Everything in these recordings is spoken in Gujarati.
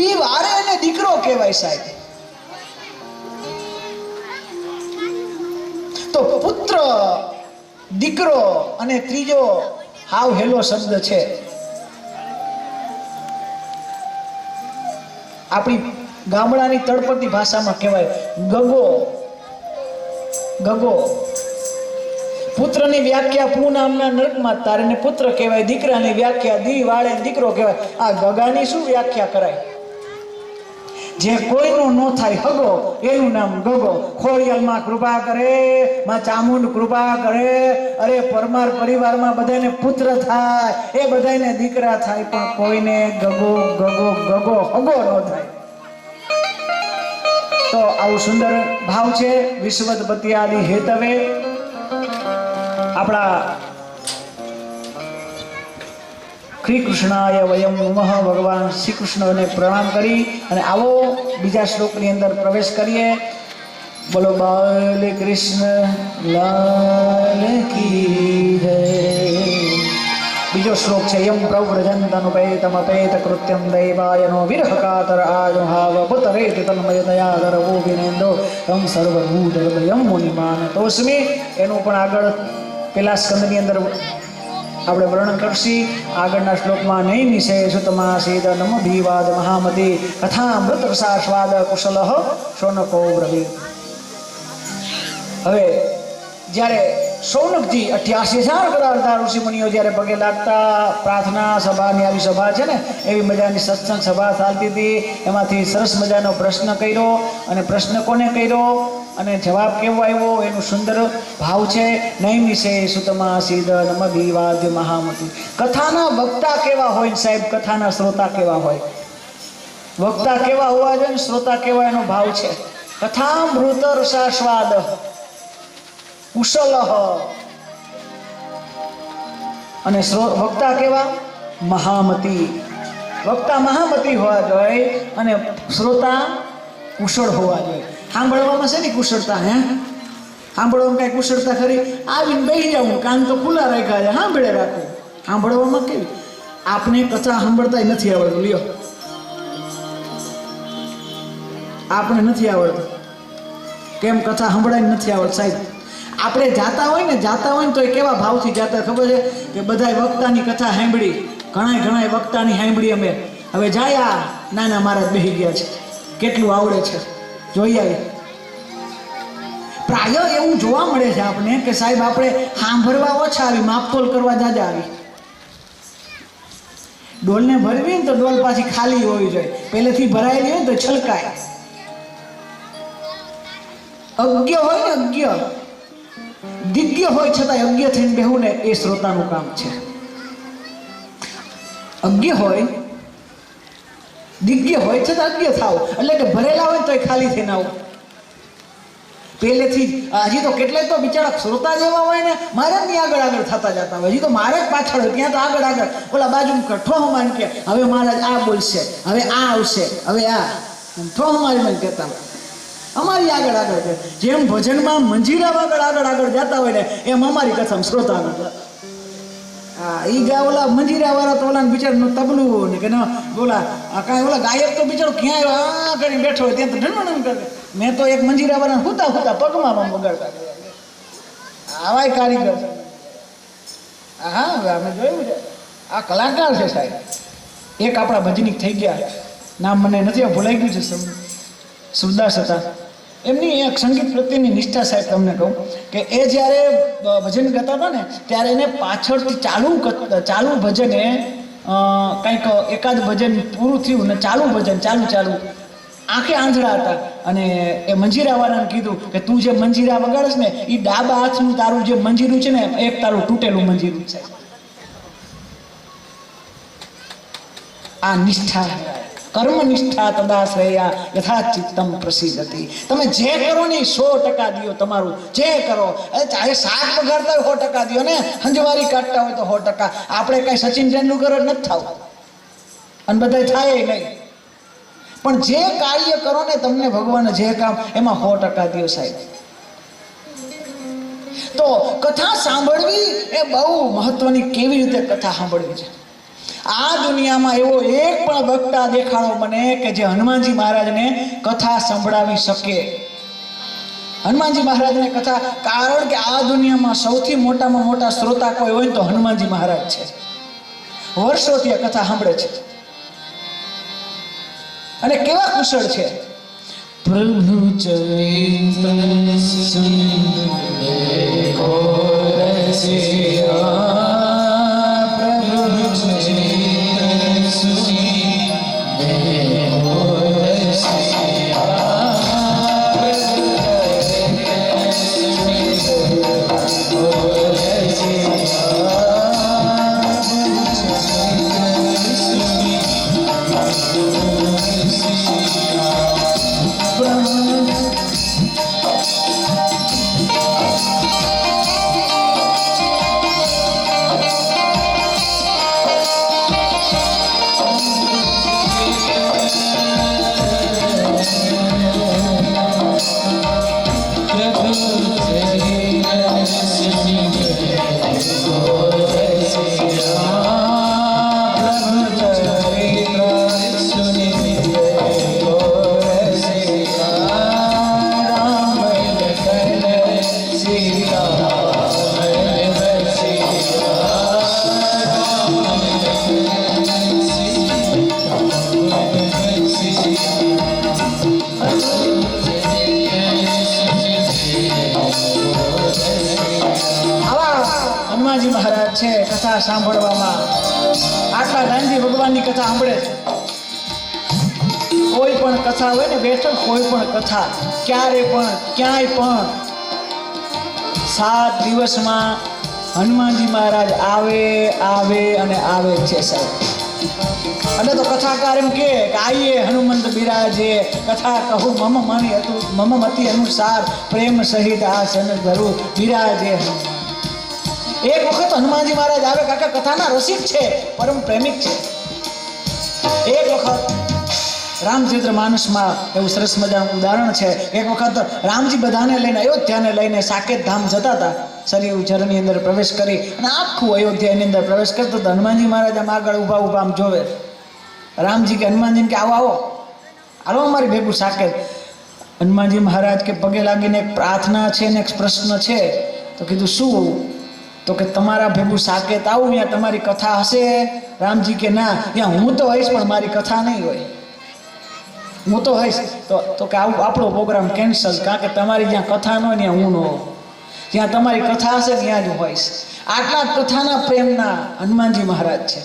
દી વારે એને દીકરો કહેવાય સાહેબ. તો પુત્ર, દીકરો અને ત્રીજો હાવ હેલો શબ્દ છે. આપણી ગામડાની તળપદી ભાષામાં કહેવાય ગગો. ગગો. પુત્રની વ્યાખ્યા પૂ નામના નરકમાં તારને પુત્ર કહેવાય. દીકરાની વ્યાખ્યા દી વાળે દીકરો કહેવાય. આ ગગાની શું વ્યાખ્યા કરાય? જે કોઈનું ન થાય હગો એનું નામ ગગો. ખોડિયાલમાં કૃપા કરે, માં ચામુંડ કૃપા કરે, અરે પરમાર પરિવારમાં બધાને પુત્ર થાય, એ બધાને દીકરા થાય, પણ કોઈને ગગો ગગો ગગો હગો ન થાય. તો આવું સુંદર ભાવ છે. વિશ્વદપતિ આદિ હેતવે આપણા શ્રી કૃષ્ણાય વયમ નમઃ ભગવાન શ્રી કૃષ્ણને પ્રણામ કરી અને આવો બીજા શ્લોકની અંદર પ્રવેશ કરીએ. બોલો બાલ કૃષ્ણ લાલ કી જય. બીજો શ્લોક છે યમ પ્રવ્રજંતનુપેતમપેત કૃત્યમ દૈવાયનો વિરહ કાતર આજુહાવ પુતરેત તન્મયતયા દરવો વિનેન્દો તમ સર્વભૂત હૃદયમ મુનિમાન તોસ્મી. એનું પણ આગળ પેલા સ્કંદની અંદર આપણે વર્ણન કરશી. આગળના શ્લોકમાં નૈમિષે સુતમાસીદ નમ ભીવાદ મહામતી કથા મૃત રસાસ્વાદ કુશલ શૌનકો બ્રવી. હવે જ્યારે શૌનકજી 88,000 કરારતા ઋષિ મુનિઓ જ્યારે પગે લાગતા, પ્રાર્થના સભાની આવી સભા છે ને, એવી મજાની સત્સંગ સભા ચાલતી હતી. એમાંથી સરસ મજાનો પ્રશ્ન કર્યો અને પ્રશ્ન કોને કર્યો અને જવાબ કેવો આવ્યો એનું સુંદર ભાવ છે. નૈમિષે સુતમાસીદ નમ ભીવાદ્ય મહામતી. કથાના વક્તા કેવા હોય સાહેબ, કથાના શ્રોતા કેવા હોય. વક્તા કેવા હોવા જોઈએ, શ્રોતા કેવા, એનો ભાવ છે. કથા મૃત રસાસ્વાદ કુશલ અને વક્તા કેવા મહામતી. વક્તા મહામતી હોવા જોઈએ અને શ્રોતા કુશળ હોવા જોઈએ. સાંભળવામાં છે ને કુશળતા? હે, સાંભળવામાં કઈ કુશળતા ખરી? આવીને બેસી જાઉં, કાન તો ખુલ્લા રાખ્યા છે, સાંભળે રાખું. સાંભળવામાં કેવી? આપણે કથા સાંભળતા નથી આવડતું. લ્યો, આપણે નથી આવડતું. કેમ કથા સાંભળાય નથી આવડત સાહેબ? આપણે જાતા હોય ને તો એ કેવા ભાવથી જાતા ખબર છે કે બધા વક્તાની કથા સાંભળી, ઘણા વક્તાની સાંભળી અમે. હવે જાય નાના મહારાજ બેસી ગયા છે, કેટલું આવડે છે જોઈ આવી. પ્રાય એવું જોવા મળે છે આપણે કે સાહેબ આપણે સાંભળવા ઓછા આવી, માપતોલ કરવા જાજા આવી. ડોલને ભરવી ને તો ડોલ પાછી ખાલી હોવી જોઈએ, પહેલેથી ભરાયેલી હોય તો છલકાય. અજ્ઞ હોય ને, અજ્ઞ દિગ્ય હોય છતાં અજ્ઞ થઈને બેહું ને, એ શ્રોતાનું કામ છે. અજ્ઞ હોય, દિગ્ય હોય છતાં અજ્ઞ થાવ, એટલે કે ભરેલા હોય તો ખાલી થઈને આવો પહેલેથી. હજી તો કેટલાય તો બિચારા શ્રોતા જેવા હોય ને, મહારાજ ની આગળ થતા જતા હોય. હજી તો મહારાજ પાછળ હોય, ત્યાં તો આગળ ઓલા બાજુ ઠોહ માન કે હવે મહારાજ આ બોલશે, હવે આ આવશે, હવે આ ઠોહ મારી મને કહેતા હોય. અમારી આગળ છે. જેમ ભજનમાં મંજીરા આગળ જતા હોય ને, એમ અમારી કથામાં શ્રોતા આગળ. હા, ઈ ગા ઓલા મંજીરા વાળા તો ઓલા બિચારાનું તબલું ને કે બોલા કાંઈ ઓલા ગાયક તો બિચારો ક્યાંય આ કરીને બેઠો હોય ત્યાં તો ઢણમણ કરે. મેં તો એક મંજીરા વાળા હુતા પગમાં વગાડતા. આવાય કારીગર. હા, અમે જોયું છે. આ કલાકાર છે સાહેબ. એક આપણા ભજનીક થઈ ગયા, નામ મને નથી ભૂલાઈ ગયું છે, સુરદાસ હતા. એમની એક સંગીત પ્રત્યેની નિષ્ઠા સાહેબ તમને કહું કે એ જ્યારે ભજન ગાતા હતા ને, ત્યારે એને પાછળથી ચાલુ ભજને કંઈક એકાદ ભજન પૂરું થયું ને ચાલુ ભજન ચાલુ આંખે આંધળા હતા. અને એ મંજીરાવાળાને કીધું કે તું જે મંજીરા વગાડસ ને, એ ડાબા હાથનું તારું જે મંજીરું છે ને, એક તારું તૂટેલું મંજીરું છે. આ નિષ્ઠા, કર્મનિષ્ઠા તદાશ્રયા યથા ચિત્તમ પ્રસિદ્ધતિ. તમે જે કરો ને 100% દિયો. તમારું જે કરો, ચાહે શાક વગાડતા હોય 100% દિયો ને, હંજવારી કાઢતા હોય તો 100%. આપણે કઈ સચિન તેંડુલકર જ નથી થવું અને બધા થાય નહીં, પણ જે કાર્ય કરો ને, તમને ભગવાન જે કામ, એમાં 100% દિયો સાહેબ. તો કથા સાંભળવી એ બહુ મહત્વની. કેવી રીતે કથા સાંભળવી છે? આ દુનિયામાં એવો એક પણ વક્તા દેખાડો મને કે જે હનુમાનજી મહારાજને કથા સંભળાવી શકે. હનુમાનજી મહારાજને કથા, કારણ કે આ દુનિયામાં સૌથી મોટામાં મોટા શ્રોતા કોઈ હોય તો હનુમાનજી મહારાજ છે. વર્ષોથી આ કથા સાંભળે છે અને કેવા કુશળ છે. પ્રભુ ચરિત્ર હનુમાનજી મહારાજ છે કથા સાંભળવામાં. આટલા ટાઈમથી ભગવાનની કથા સાંભળે છે. કોઈ પણ કથા હોય ને બેઠક, કોઈ પણ કથા ક્યારે પણ ક્યાંય પણ 7 દિવસમાં હનુમાનજી મહારાજ આવે અને આવે છે સાહેબ. એટલે તો કથાકાર એમ કે આઈએ હનુમંત બિરાજે, કથા કહું મમ મતિ અનુસાર, પ્રેમ સહિત આસન ધરું બિરાજે. એક વખત હનુમાનજી મહારાજ આવે, કાકા કથાના રસિક છે, પરમ પ્રેમિક છે. એક વખત રામચરિત્ર માનસમાં એવું સરસ મજાનું ઉદાહરણ છે. એક વખત રામજી બધાને લઈને અયોધ્યાને લઈને સાકેત ધામ જતા હતા. સરયુ ઝરની અંદર પ્રવેશ કરી અને આખું અયોધ્યાની અંદર પ્રવેશ કરતા હતા. હનુમાનજી મહારાજ આમ આગળ ઊભા આમ જોવે. રામજી કે હનુમાનજી કે આવો હાલો અમારી ભેગું સાકેત. હનુમાનજી મહારાજ કે પગે લાગીને એક પ્રાર્થના છે ને એક પ્રશ્ન છે. તો કીધું શું? તો કે તમારા ભેગું સાકેત આવું, ત્યાં તમારી કથા હશે? રામજી કે ના, ત્યાં હું તો હઈશ પણ મારી કથા નહીં હોય. હું તો હઈશ તો કે આવું આપણો પ્રોગ્રામ કેન્સલ, કારણ કે તમારી જ્યાં કથા ન હોય ત્યાં હું ન હોઉં. જ્યાં તમારી કથા હશે ત્યાં જ હોઈશ. આટલા કથાના પ્રેમના હનુમાનજી મહારાજ છે.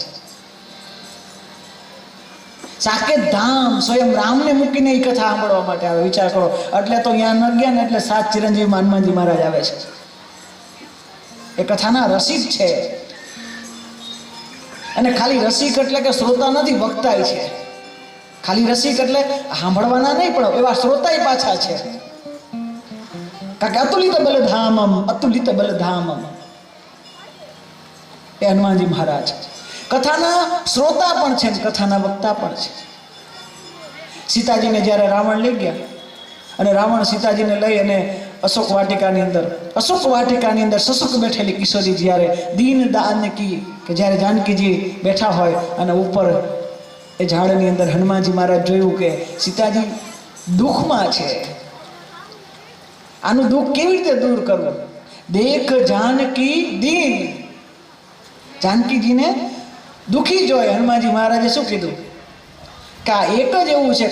સાકેત ધામ સ્વયં રામને મૂકીને એ કથા સાંભળવા માટે આવે. વિચાર કરો. એટલે તો ત્યાં ન ગયા ને એટલે 7 ચિરંજીવીમાં હનુમાનજી મહારાજ આવે છે. એ કથાના રસિક છે. અને ખાલી રસિક એટલે કે શ્રોતા નથી, વક્તાય છે. ખાલી રસિક એટલે સાંભળવાના નહીં, પણ એવા શ્રોતાય પાછા છે. કારણ કે અતુલિત બલધામમ એ હનુમાનજી મહારાજ કથાના શ્રોતા પણ છે, કથાના વક્તા પણ છે. સીતાજીને જ્યારે રાવણ લઈ ગયા અને રાવણ સીતાજીને લઈ અને અશોક વાટિકાની અંદર સસુક બેઠેલી કિશોરી જ્યારે દીન દાનકી કે જ્યારે જાનકીજી બેઠા હોય અને ઉપર એ ઝાડની અંદર હનુમાનજી મહારાજ જોયું કે સીતાજી દુઃખમાં છે. આનું દુઃખ કેવી રીતે દૂર કરવું? દેખ જાનકી દીન. જાનકીજીને દુઃખી જોઈ હનુમાનજી મહારાજે શું કીધું કે આ એક જ એવું છે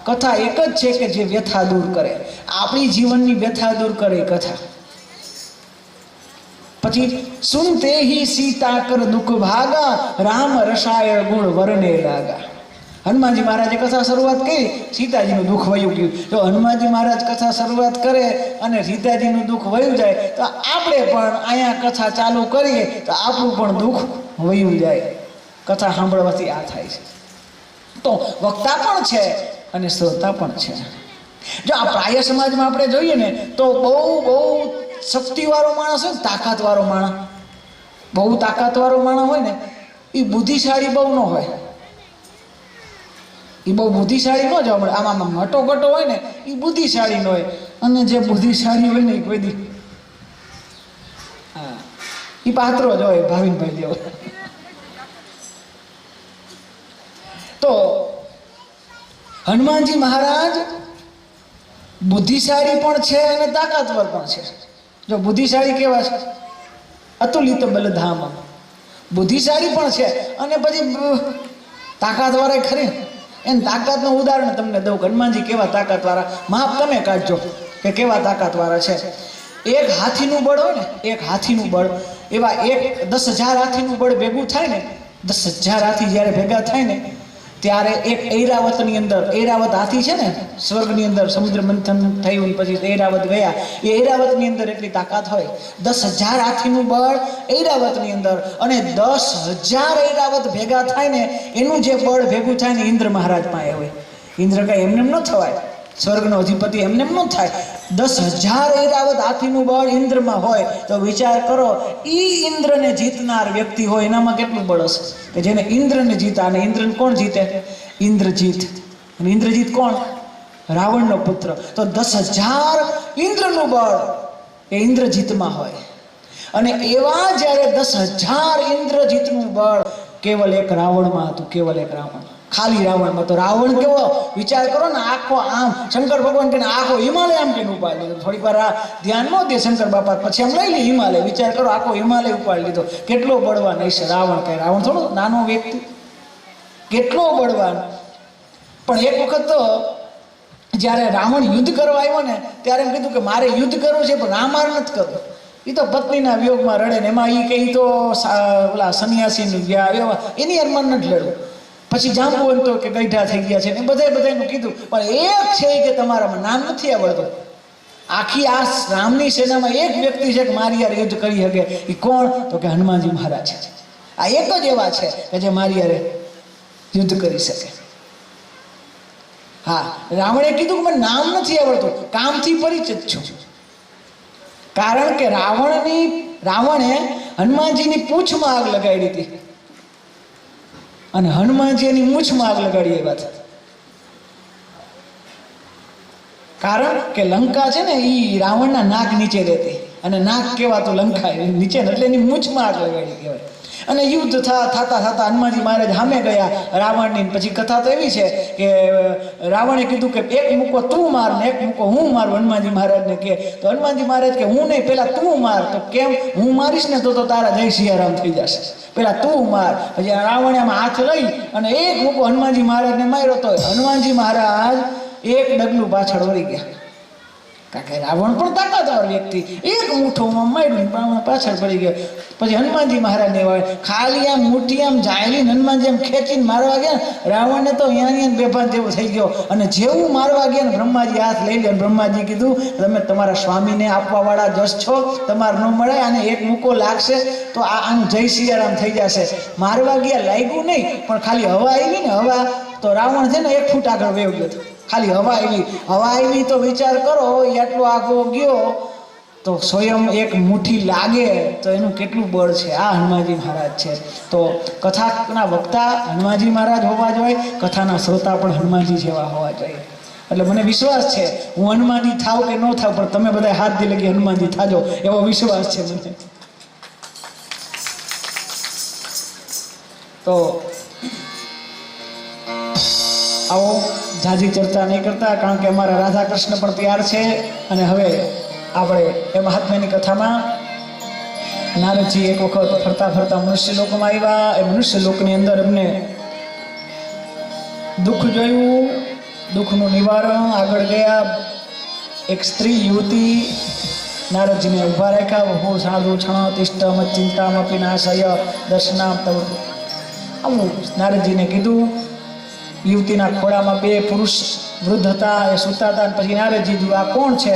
કથા એક જ છે કે જે વ્યથા દૂર કરે, આપણી જીવનની વ્યથા દૂર કરે કથા. પછી સુનતે હી સીતા કર દુઃખ ભાગા, રામ રસાયણ ગુણ વર્ણે લાગા. હનુમાનજી મહારાજે કથા શરૂઆત કરી, સીતાજીનું દુઃખ વયું ગયું. જો હનુમાનજી મહારાજ કથા શરૂઆત કરે અને સીતાજીનું દુઃખ વયું જાય તો આપણે પણ અહીંયા કથા ચાલુ કરીએ તો આપણું પણ દુઃખ વયું જાય. કથા સાંભળવાથી આ થાય છે. તો વક્તા પણ છે અને શ્રોતા પણ છે. જો આ પ્રાય સમાજમાં આપણે જોઈએ ને તો બહુ શક્તિવાળો માણસ હોય, તાકાતવાળો માણસ, બહુ તાકાતવાળો માણસ હોય ને એ બુદ્ધિશાળી બહુ ન હોય. એ બહુ બુદ્ધિશાળી ન જોવા મળે. આમાં હટોગટો હોય ને એ બુદ્ધિશાળી ન હોય. અને જે બુદ્ધિશાળી હોય ને એ કોઈ દી એ પાત્રો જ હોય ભાવિનભાઈ જેવો. તો હનુમાનજી મહારાજ બુદ્ધિશાળી પણ છે અને તાકાતવર પણ છે. જો બુદ્ધિશાળી કેવા છે? અતુલિત બલધામ. બુદ્ધિશાળી પણ છે અને પછી તાકાતવાળા ખરી. એને તાકાતનું ઉદાહરણ તમને દઉં. હનુમાનજી કેવા તાકાતવાળા, માપ તમે કાઢજો કે કેવા તાકાતવાળા છે. એક હાથીનું બળ હોય ને, એક હાથીનું બળ, એવા 10,000 હાથીનું બળ ભેગું થાય ને, 10,000 હાથી જ્યારે ભેગા થાય ને ત્યારે એક ઐરાવતની અંદર, ઐરાવત હાથી છે ને સ્વર્ગની અંદર, સમુદ્ર મંથન થયું પછી ઐરાવત ગયા, એ ઐરાવતની અંદર એટલી તાકાત હોય. 10,000 હાથીનું બળ ઐરાવતની અંદર, અને 10,000 ઐરાવત ભેગા થાય ને એનું જે બળ ભેગું થાય ને ઇન્દ્ર મહારાજ પાસે હોય. ઇન્દ્ર કઈ એમને ન થવાય, સ્વર્ગનો અધિપતિ એમને ન થાય. 10,000 ઐરાવત હાથીનું બળ ઇન્દ્રમાં હોય તો વિચાર કરો, ઈ ઇન્દ્રને જીતનાર વ્યક્તિ હોય એનામાં કેટલું બળ હશે કે જેને ઇન્દ્રને જીતા. અને ઇન્દ્રને કોણ જીતે? ઇન્દ્રજીત. અને ઇન્દ્રજીત કોણ? રાવણનો પુત્ર. તો 10,000 ઇન્દ્રનું બળ એ ઇન્દ્રજીતમાં હોય. અને એવા જ્યારે 10,000 ઇન્દ્રજીતનું બળ કેવલ એક રાવણમાં હતું. કેવલ એક રાવણ, ખાલી રાવણમાં. તો રાવણ કેવો વિચાર કરો ને, આખો આમ શંકર ભગવાન કે આખો હિમાલય આમ કે ઉપાડી લીધો. થોડીક વાર આ ધ્યાન ન દે શંકર બાપા, પછી આમ લઈ લે હિમાલય. વિચાર કરો, આખો હિમાલય ઉપાડી લીધો. કેટલો બળવાન હશે રાવણ. કઈ રાવણ થોડો નાનો વ્યક્તિ, કેટલો બળવાન. પણ એક વખત તો જ્યારે રાવણ યુદ્ધ કરવા આવ્યો ને ત્યારે એમ કીધું કે મારે યુદ્ધ કરવું છે પણ રામાર નથી કરવું. એ તો પત્નીના વિયોગમાં રડે ને એમાં એ કઈ તો ઓલા સંન્યાસી ગયા એની અરમાન નથી લડવું. પછી જાંબુવંત તો કે ગઈઢા થઈ ગયા છે ને બધાનું કીધું. પણ એક છે કે તમારામાં નામ નથી આવડતું. આખી આ રામની સેનામાં એક વ્યક્તિ છે કે મારી યાર યુદ્ધ કરી શકે. એ કોણ? તો કે હનુમાનજી મહારાજ છે. આ એક જ એવા છે કે જે મારી યારે યુદ્ધ કરી શકે. હા, રાવણે કીધું કે મને નામ નથી આવડતું, કામથી પરિચિત છું. કારણ કે રાવણે હનુમાનજીની પૂંછમાં આગ લગાડી હતી અને હનુમાનજી એની મૂછમાં આગ લગાડી એ વાત. કારણ કે લંકા છે ને એ રાવણના નાક નીચે રહેતી, અને નાક કહેવાતું લંકા નીચે, એટલે એની મૂછમાં આગ લગાડી કહેવાય. અને યુદ્ધ થતા હનુમાનજી મહારાજ સામે ગયા રાવણની. પછી કથા તો એવી છે કે રાવણે કીધું કે એક મૂકો તું માર ને એક મૂકો હું મારું. હનુમાનજી મહારાજને કે તો હનુમાનજી મહારાજ કે હું નહીં, પેલા તું માર. તો કેમ? હું મારીશ ને તો તારા જય સિયારામ થઈ જશે, પેલા તું માર. પછી રાવણે આમાં હાથ લઈ અને એક મૂકો હનુમાનજી મહારાજને માર્યો. તો હનુમાનજી મહારાજ એક ડગલું પાછળ વળી ગયા. કારણ કે રાવણ પણ તાકાતવાર વ્યક્તિ, એક મુઠ્ઠોમાં માર્યું પણ પાછળ પડી ગયો. પછી હનુમાનજી મહારાજને ખાલી આમ મુઠ્ઠી આમ જાયલી હનુમાનજી આમ ખેંચીને મારવા ગયા. રાવણને તો અહીંયા બેભાન જેવું થઈ ગયો. અને જેવું મારવા ગયા ને બ્રહ્માજી હાથ લઈ લે. બ્રહ્માજી કીધું તમે તમારા સ્વામીને આપવાવાળા જશ છો, તમારે ન મળે. અને એક મૂકો લાગશે તો આનું જય સિયારામ થઈ જશે. મારવા ગયા, લાગ્યું નહીં, પણ ખાલી હવા આવી ને હવા, તો રાવણ છે ને 1 ફૂટ આગળ વયો ગયો હતો. ખાલી હવા આવી તો વિચાર કરો એટલો આગો ગયો તો સ્વયં એક મુઠ્ઠી લાગે તો એનું કેટલું બળ છે. આ હનુમાનજી મહારાજ છે. તો કથાના વક્તા હનુમાનજી મહારાજ હોવા જોઈએ, કથાના શ્રોતા પણ હનુમાનજી જેવા હોવા જોઈએ. એટલે મને વિશ્વાસ છે હું હનુમાનજી થાવ કે ન થાવ, પણ તમે બધા હાથ દી લગી હનુમાનજી થાજો એવો વિશ્વાસ છે મને. તો આવો જાજી ચર્ચા નહીં કરતા, કારણ કે અમારા રાધા કૃષ્ણ પણ તૈયાર છે. અને હવે આપણે એ મહાત્માની કથામાં નારદજી એક વખત ફરતા ફરતા મનુષ્ય લોકમાં આવ્યા. એ મનુષ્ય લોકની અંદર એમને દુઃખ જોયું, દુઃખનું નિવારણ આગળ ગયા. એક સ્ત્રી યુવતી નારદજીને ઊભા રાખ્યા. હું સાધુ છણ તિષ્ઠમ ચિંતામપી નાશય દર્શનામ તવ. આવું નારદજીને કીધું. યુવતીના ખોળામાં 2 પુરુષ વૃદ્ધ હતા, એ સૂતા હતા. પછી નારદજી કીધું આ કોણ છે?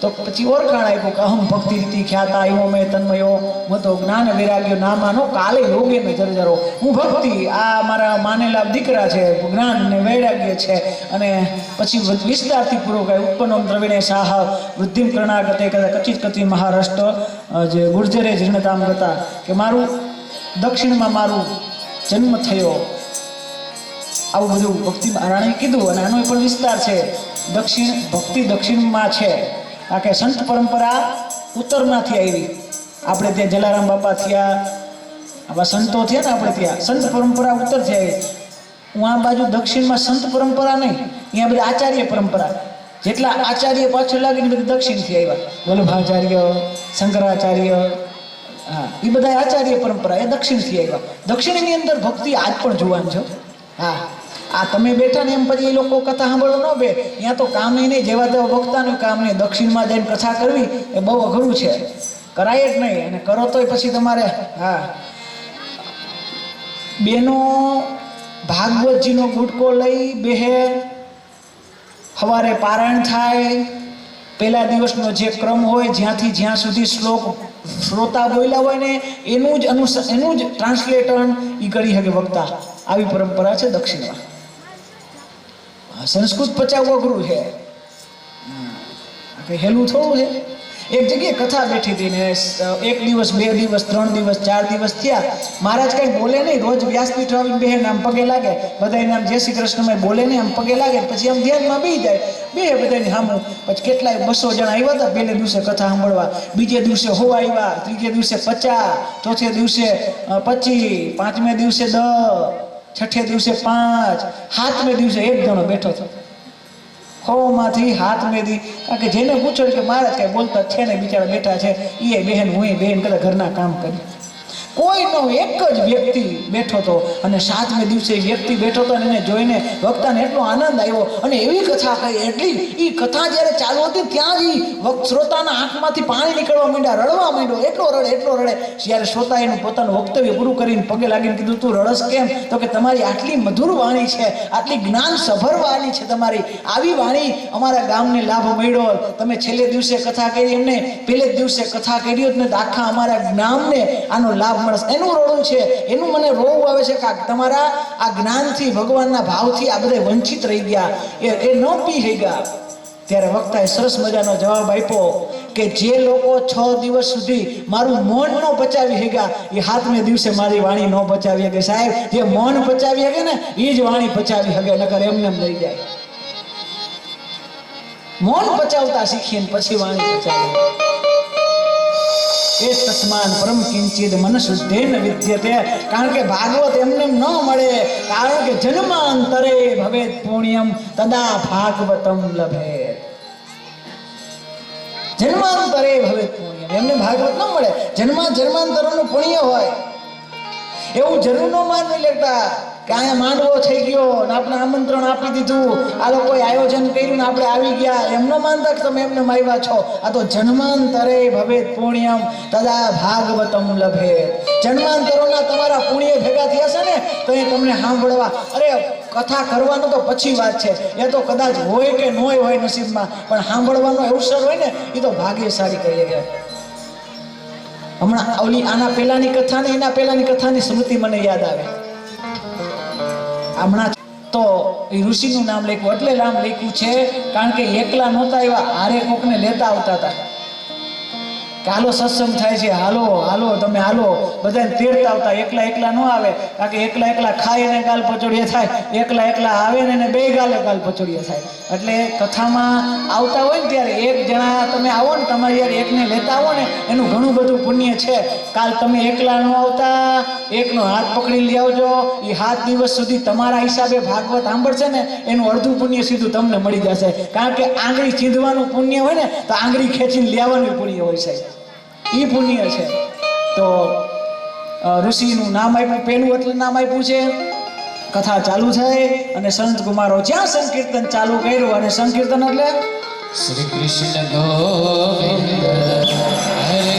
તો પછી ઓળખાણ આપ્યું કે અહમ ભક્તિ રીતિ ખ્યાતા એવો મેં તન્મયો મતો જ્ઞાન વૈરાગ્યો નામાનો કાલે યોગે મેં જર્જરો. હું ભક્તિ, આ મારા માનેલા દીકરા છે, જ્ઞાન ને વૈરાગ્ય છે. અને પછી વિસ્તારથી પૂરો કહે ઉત્પન્નમ દ્રવિણે સાહ વૃદ્ધિમ કરણાગતે કચિત કચિત મહારાષ્ટ્ર જે ગુર્જરે જીર્ણતામ ગતા, કે મારું દક્ષિણમાં મારું જન્મ થયો. આવું બધું ભક્તિ રાણીએ કીધું. અને આનો પણ વિસ્તાર છે. ભક્તિ દક્ષિણમાં છે. આ કે સંત પરંપરા ઉત્તરમાંથી આવી. આપણે ત્યાં જલારામ બાપા થયા, આવા સંતો થયા ને આપણે ત્યાં, સંત પરંપરા ઉત્તરથી આવી. હું આ બાજુ દક્ષિણમાં સંત પરંપરા નહીં, અહીંયા બધી આચાર્ય પરંપરા. જેટલા આચાર્ય પાછળ લાગીને બધી દક્ષિણથી આવ્યા. વલ્લભાચાર્ય, શંકરાચાર્ય, હા, એ બધા આચાર્ય પરંપરા એ દક્ષિણથી આવ્યા. દક્ષિણની અંદર ભક્તિ આજ પણ જોવાનું છે. હા, આ તમે બેઠા ને એમ પછી એ લોકો કથા સાંભળવા ન બે, ત્યાં તો કામ નહીં, જેવા તેવા વક્તાનું કામ નહીં. દક્ષિણમાં જઈને કથા કરવી એ બહુ અઘરું છે, કરાય જ નહીં. અને કરો તોય પછી તમારે, હા, બેનો ભાગવતજીનો ગુટકો લઈ બેહે, સવારે પારાયણ થાય, પહેલા દિવસનો જે ક્રમ હોય, જ્યાંથી જ્યાં સુધી શ્લોક શ્રોતા બોલ્યા હોય ને એનું જ ટ્રાન્સલેટર એ કરી શકે વક્તા. આવી પરંપરા છે દક્ષિણમાં. સંસ્કૃત પચાવવું અઘરું છે, હેલું થોડું છે. એક જગ્યાએ કથા બેઠી હતી ને 1 દિવસ 2 દિવસ 3 દિવસ 4 દિવસ થયા, મહારાજ કંઈ બોલે નહીં. રોજ વ્યાસપીઠ આવીને બેહે ને આમ પગે લાગે, બધાને આમ જય શ્રી કૃષ્ણમાં બોલે નહીં, આમ પગે લાગે, પછી આમ ધ્યાનમાં બેસી જાય, બેહે બધાને સામું. પછી કેટલાય 200 જણા આવ્યા હતા પહેલે દિવસે કથા સાંભળવા, બીજે દિવસે 100 આવ્યા, ત્રીજે દિવસે 50, ચોથે દિવસે 25, પાંચમે દિવસે 10, છઠ્ઠે દિવસે 5, સાતમે દિવસે 1 જણો બેઠો હતો. 100માંથી 7મેથી, કારણ કે જેને પૂછો કે મહારાજ કાંઈ બોલતા છે ને, બિચારા બેઠા છે, એ બહેન હું બહેન બધા ઘરના કામ કરી. કોઈનો એક જ વ્યક્તિ બેઠો હતો, અને 7મે દિવસે વ્યક્તિ બેઠો હતો, અને એને જોઈને વક્તાને એટલો આનંદ આવ્યો, અને એવી કથા કહી, એટલી એ કથા જ્યારે ચાલુ હતી ત્યાં જ શ્રોતાના આંખમાંથી પાણી નીકળવા માંડ્યા, રડવા માંડ્યો, એટલો રડે. જ્યારે શ્રોતા એનું પોતાનું વક્તવ્ય પૂરું કરીને પગે લાગીને કીધું, તું રડસ કેમ? તો કે તમારી આટલી મધુર વાણી છે, આટલી જ્ઞાન સભર વાણી છે તમારી, આવી વાણી અમારા ગામને લાભ મળ્યો. તમે છેલ્લે દિવસે કથા કરી, એમને પહેલે જ દિવસે કથા કરી હોત ને તો આખા અમારા ગામને આનો લાભ મળે. એનું રોડું છે, એનું મને રોવું આવે છે કે તમારા આ જ્ઞાનથી, ભગવાનના ભાવથી આ બધા વંચિત રહી ગયા, એ ન પી રહી ગયા. ત્યારે વક્તાએ સરસ મજાનો જવાબ આપ્યો કે જે લોકો 6 દિવસ સુધી મારું મૌન ન પચાવી શક્યા, એ 7મે દિવસે મારી વાણી ન પચાવી શકે. સાહેબ, જે મૌન પચાવી શકે ને એ જ વાણી પચાવી શકે, નકર એમને એમ લઈ જાય. મૌન પચાવતા શીખીને પછી વાણી પચાવી. એ તસ્માન પરમ કિંચિદ મન શુદ્ધેન વિદ્યતે. કારણ કે ભાગવત એમને ન મળે, કારણ કે જન્માંતરે ભવેત પુણ્યમ તદા ભાગવતમ લભેત. જન્માંતરે ભવેત પુણ્યમ, એમને ભાગવત ન મળે. જન્માંતરનું પુણ્ય હોય. એવું જરૂર ન માની લેતા કે અહીંયા માંડવો થઈ ગયો ને આપણે આમંત્રણ આપી દીધું, આ લોકોએ આયોજન કર્યું ને આપણે આવી ગયા, એમ ન માનતા કે તમે એમને આવ્યા છો. આ તો જન્માંતરે ભવેત પુણ્યમ તદા ભાગવતમ લભેત. જન્માંતરોના તમારા પુણ્ય ભેગા થયા છે ને તો એ તમને સાંભળવા, અરે કથા કરવાનું તો પછી વાત છે, એ તો કદાચ હોય કે ન હોય નસીબમાં, પણ સાંભળવાનો અવસર હોય ને એ તો ભાગ્યશાળી કહીએ કે. હમણાં ઓલી આના પહેલાની કથા ને એના પહેલાની કથાની સ્મૃતિ મને યાદ આવે. હમણાં તો એ ઋષિનું નામ લખ્યું, એટલે નામ લખ્યું છે કારણ કે એકલા નહોતા એવા, હારે કોકને લેતા આવતા હતા કે હાલો સત્સંગ થાય છે, હાલો હાલો તમે હાલો, બધાને તેડતા આવતા. એકલા ન આવે, કારણ કે એકલા ખાય ને ગાલ પચોડીએ થાય, એકલા આવે ને બે ગાલે ગાલ પચોડીએ થાય. એટલે કથામાં આવતા હોય ને ત્યારે એક જણા તમે આવો ને, તમારી યાર એકને લેતા આવો ને એનું ઘણું બધું પુણ્ય છે. કાલ તમે એકલા ન આવતા, એકનો હાથ પકડી લઈ આવજો, એ 7 દિવસ સુધી તમારા હિસાબે ભાગવત સાંભળશે ને એનું અડધું પુણ્ય સીધું તમને મળી જશે. કારણ કે આંગળી ચીંધવાનું પુણ્ય હોય ને તો આંગળી ખેંચીને લેવાનું પુણ્ય હોય છે, એ પુણ્ય છે. તો ઋષિનું નામ આપ્યું, પહેલું એટલે નામ આપ્યું છે. કથા ચાલુ થઈ અને સંત કુમારો જ્યાં સંકીર્તન ચાલુ કર્યું, અને સંકીર્તન એટલે શ્રી કૃષ્ણ ગોવિંદ હરે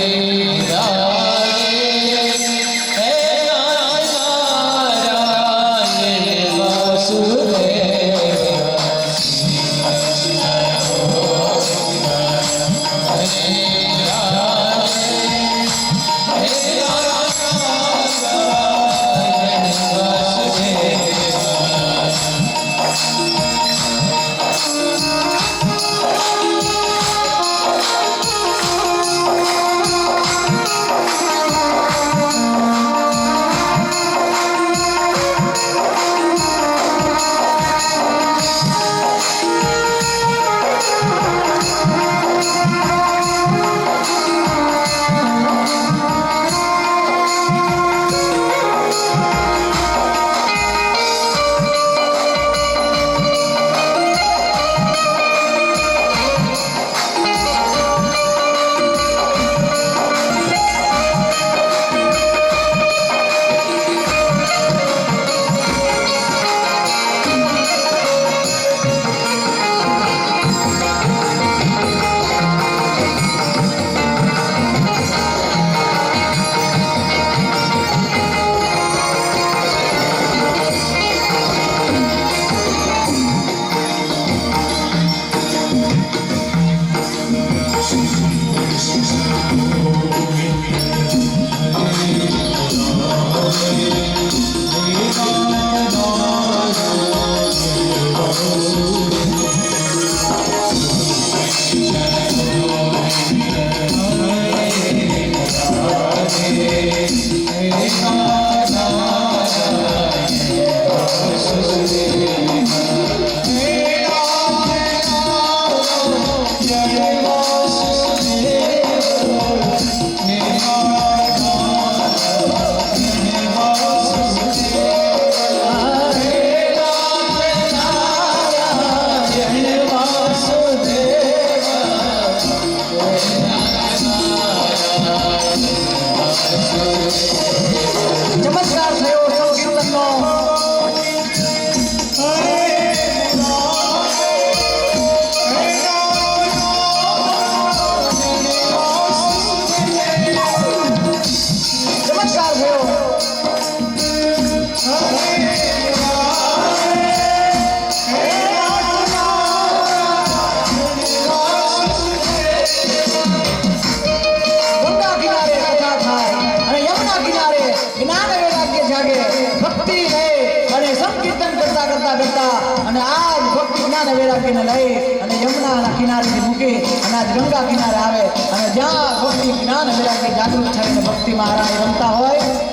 કરતા અને આ જ ભક્તિ જ્ઞાન વૈરાગ્યને લઈ અને યમુનાના કિનારેથી મૂકી અને આજ ગંગા કિનારે આવે અને જ્યાં ભક્તિ જ્ઞાન વૈરાગ્ય જાગૃત થઈને ભક્તિ મહારાણી રમતા હોય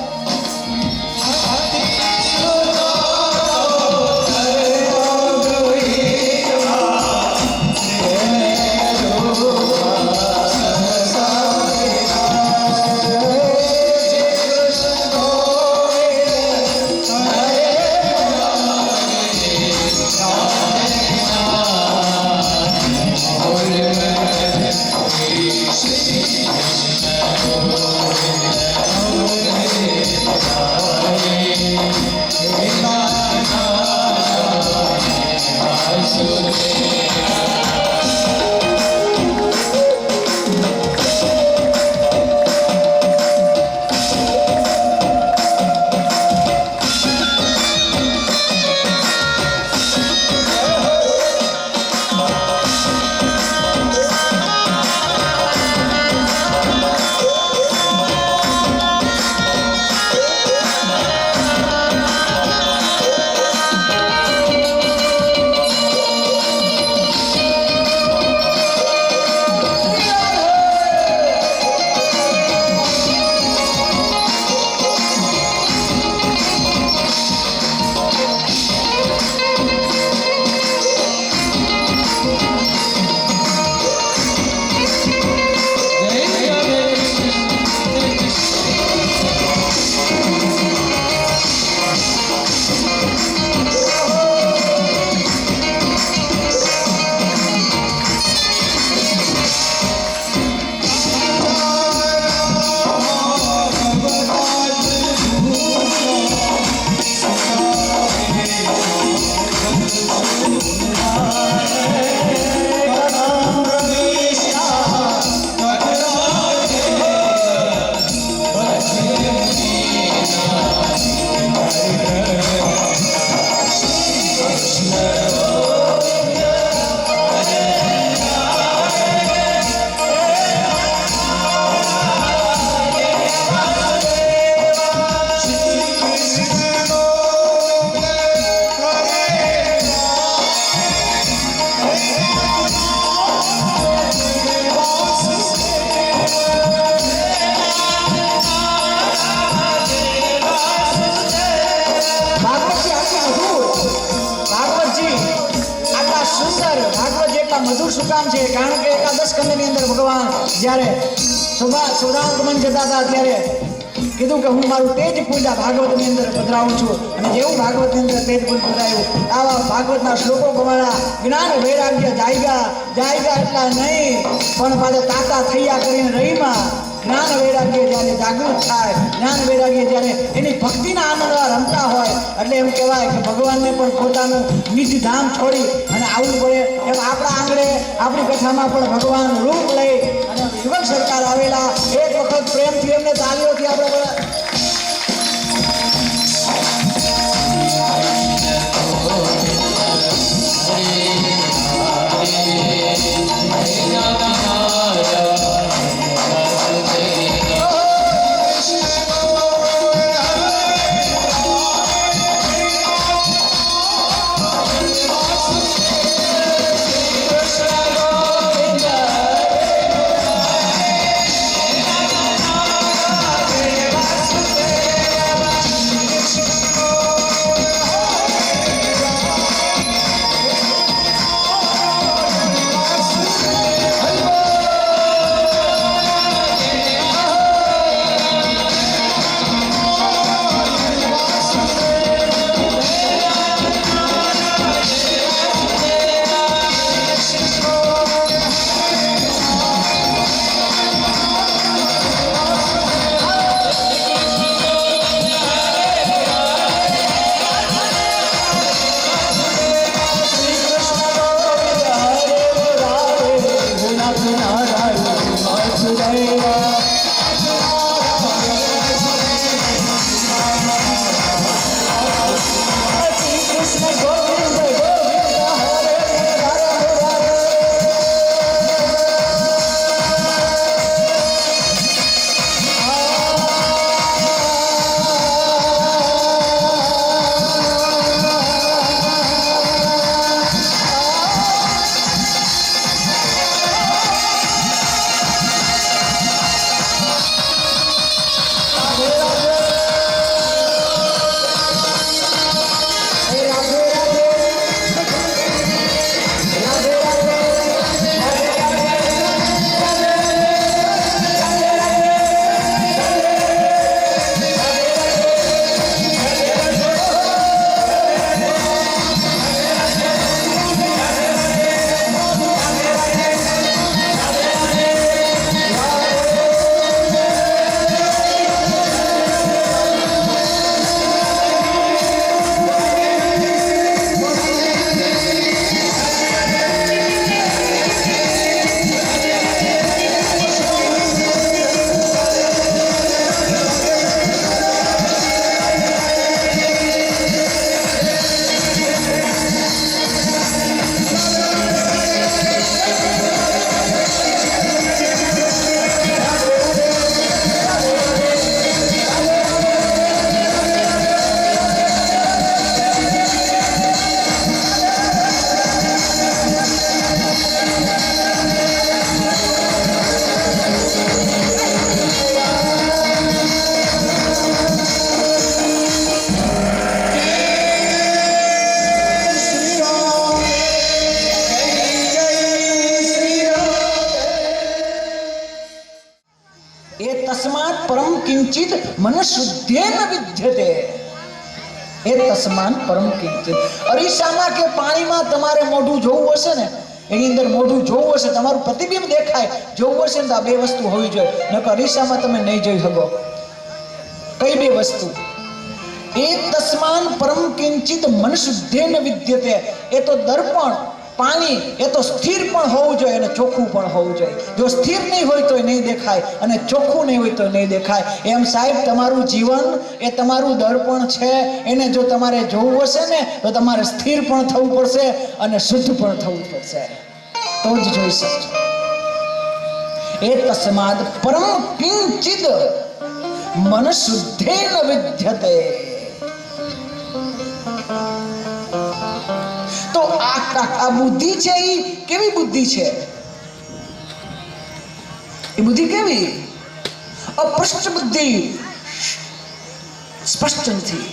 મધુર શું કામ છે કારણ કે એકાદશ સ્કંદની અંદર ભગવાન જ્યારે સૌરાગમન જતા હતા ત્યારે કીધું કે હું મારું તેજ પુંજ ભાગવતની અંદર પધરાવું છું અને જેવું ભાગવતની અંદર તેજ પુંજ પધરાયું આવા ભાગવતના શ્લોકો ગવાણા જ્ઞાન વૈરાગ્ય જાયગા એટલા નહીં પણ પાછા તાતા થયા કરીને રહીમાં જ્ઞાન વૈરાગ્ય જ્યારે જાગૃત થાય જ્ઞાન વૈરાગ્ય જ્યારે એની ભક્તિના આનંદમાં રમતા હોય એટલે એમ કહેવાય કે ભગવાનને પણ પોતાનું નિજ ધામ છોડી અને આવવું પડે એમ આપણા આંગણે આપણી કથામાં પણ ભગવાન રૂપ લઈ અને યુવક સરકાર આવેલા એક વખત પ્રેમથી એમને તાલીઓથી આપણે કિંચિત મનઃશુદ્ધેન વિદ્યતે એ તસ્માન પરમ કિંચિત. અરીસામાં કે પાણીમાં તમારે મોઢું જોવું હશે ને, એની અંદર મોઢું જોવું હશે, તમારું પ્રતિબિંબ દેખાય જોવું હશે ને, તો આ બે વસ્તુ હોવી જોઈએ. નકર અરીસામાં તમે નહીં જોઈ શકો. કઈ બે વસ્તુ? એ તસ્માન પરમ કિંચિત મનઃશુદ્ધેન વિદ્યતે. એ તો દર્પણ પાણી એ તો સ્થિર પણ હોવું જોઈએ અને ચોખ્ખું પણ હોવું જોઈએ. જો સ્થિર નહીં હોય તો નહીં દેખાય અને ચોખ્ખું નહીં હોય તો નહીં દેખાય. એમ સાહેબ તમારું જીવન એ તમારું દર્પણ છે. એને જો તમારે જોવું હશે ને તો તમારે સ્થિર પણ થવું પડશે અને શુદ્ધ પણ થવું પડશે, તો જ જોઈ શકશો. એ તસ્માદ પરમ કિંચિદ મનઃશુદ્ધેન વિદ્યતે. તો આ બુદ્ધિ છે એ કેવી બુદ્ધિ છે? એ બુદ્ધિ કેવી? અસ્પષ્ટ બુદ્ધિ, સ્પષ્ટ નથી.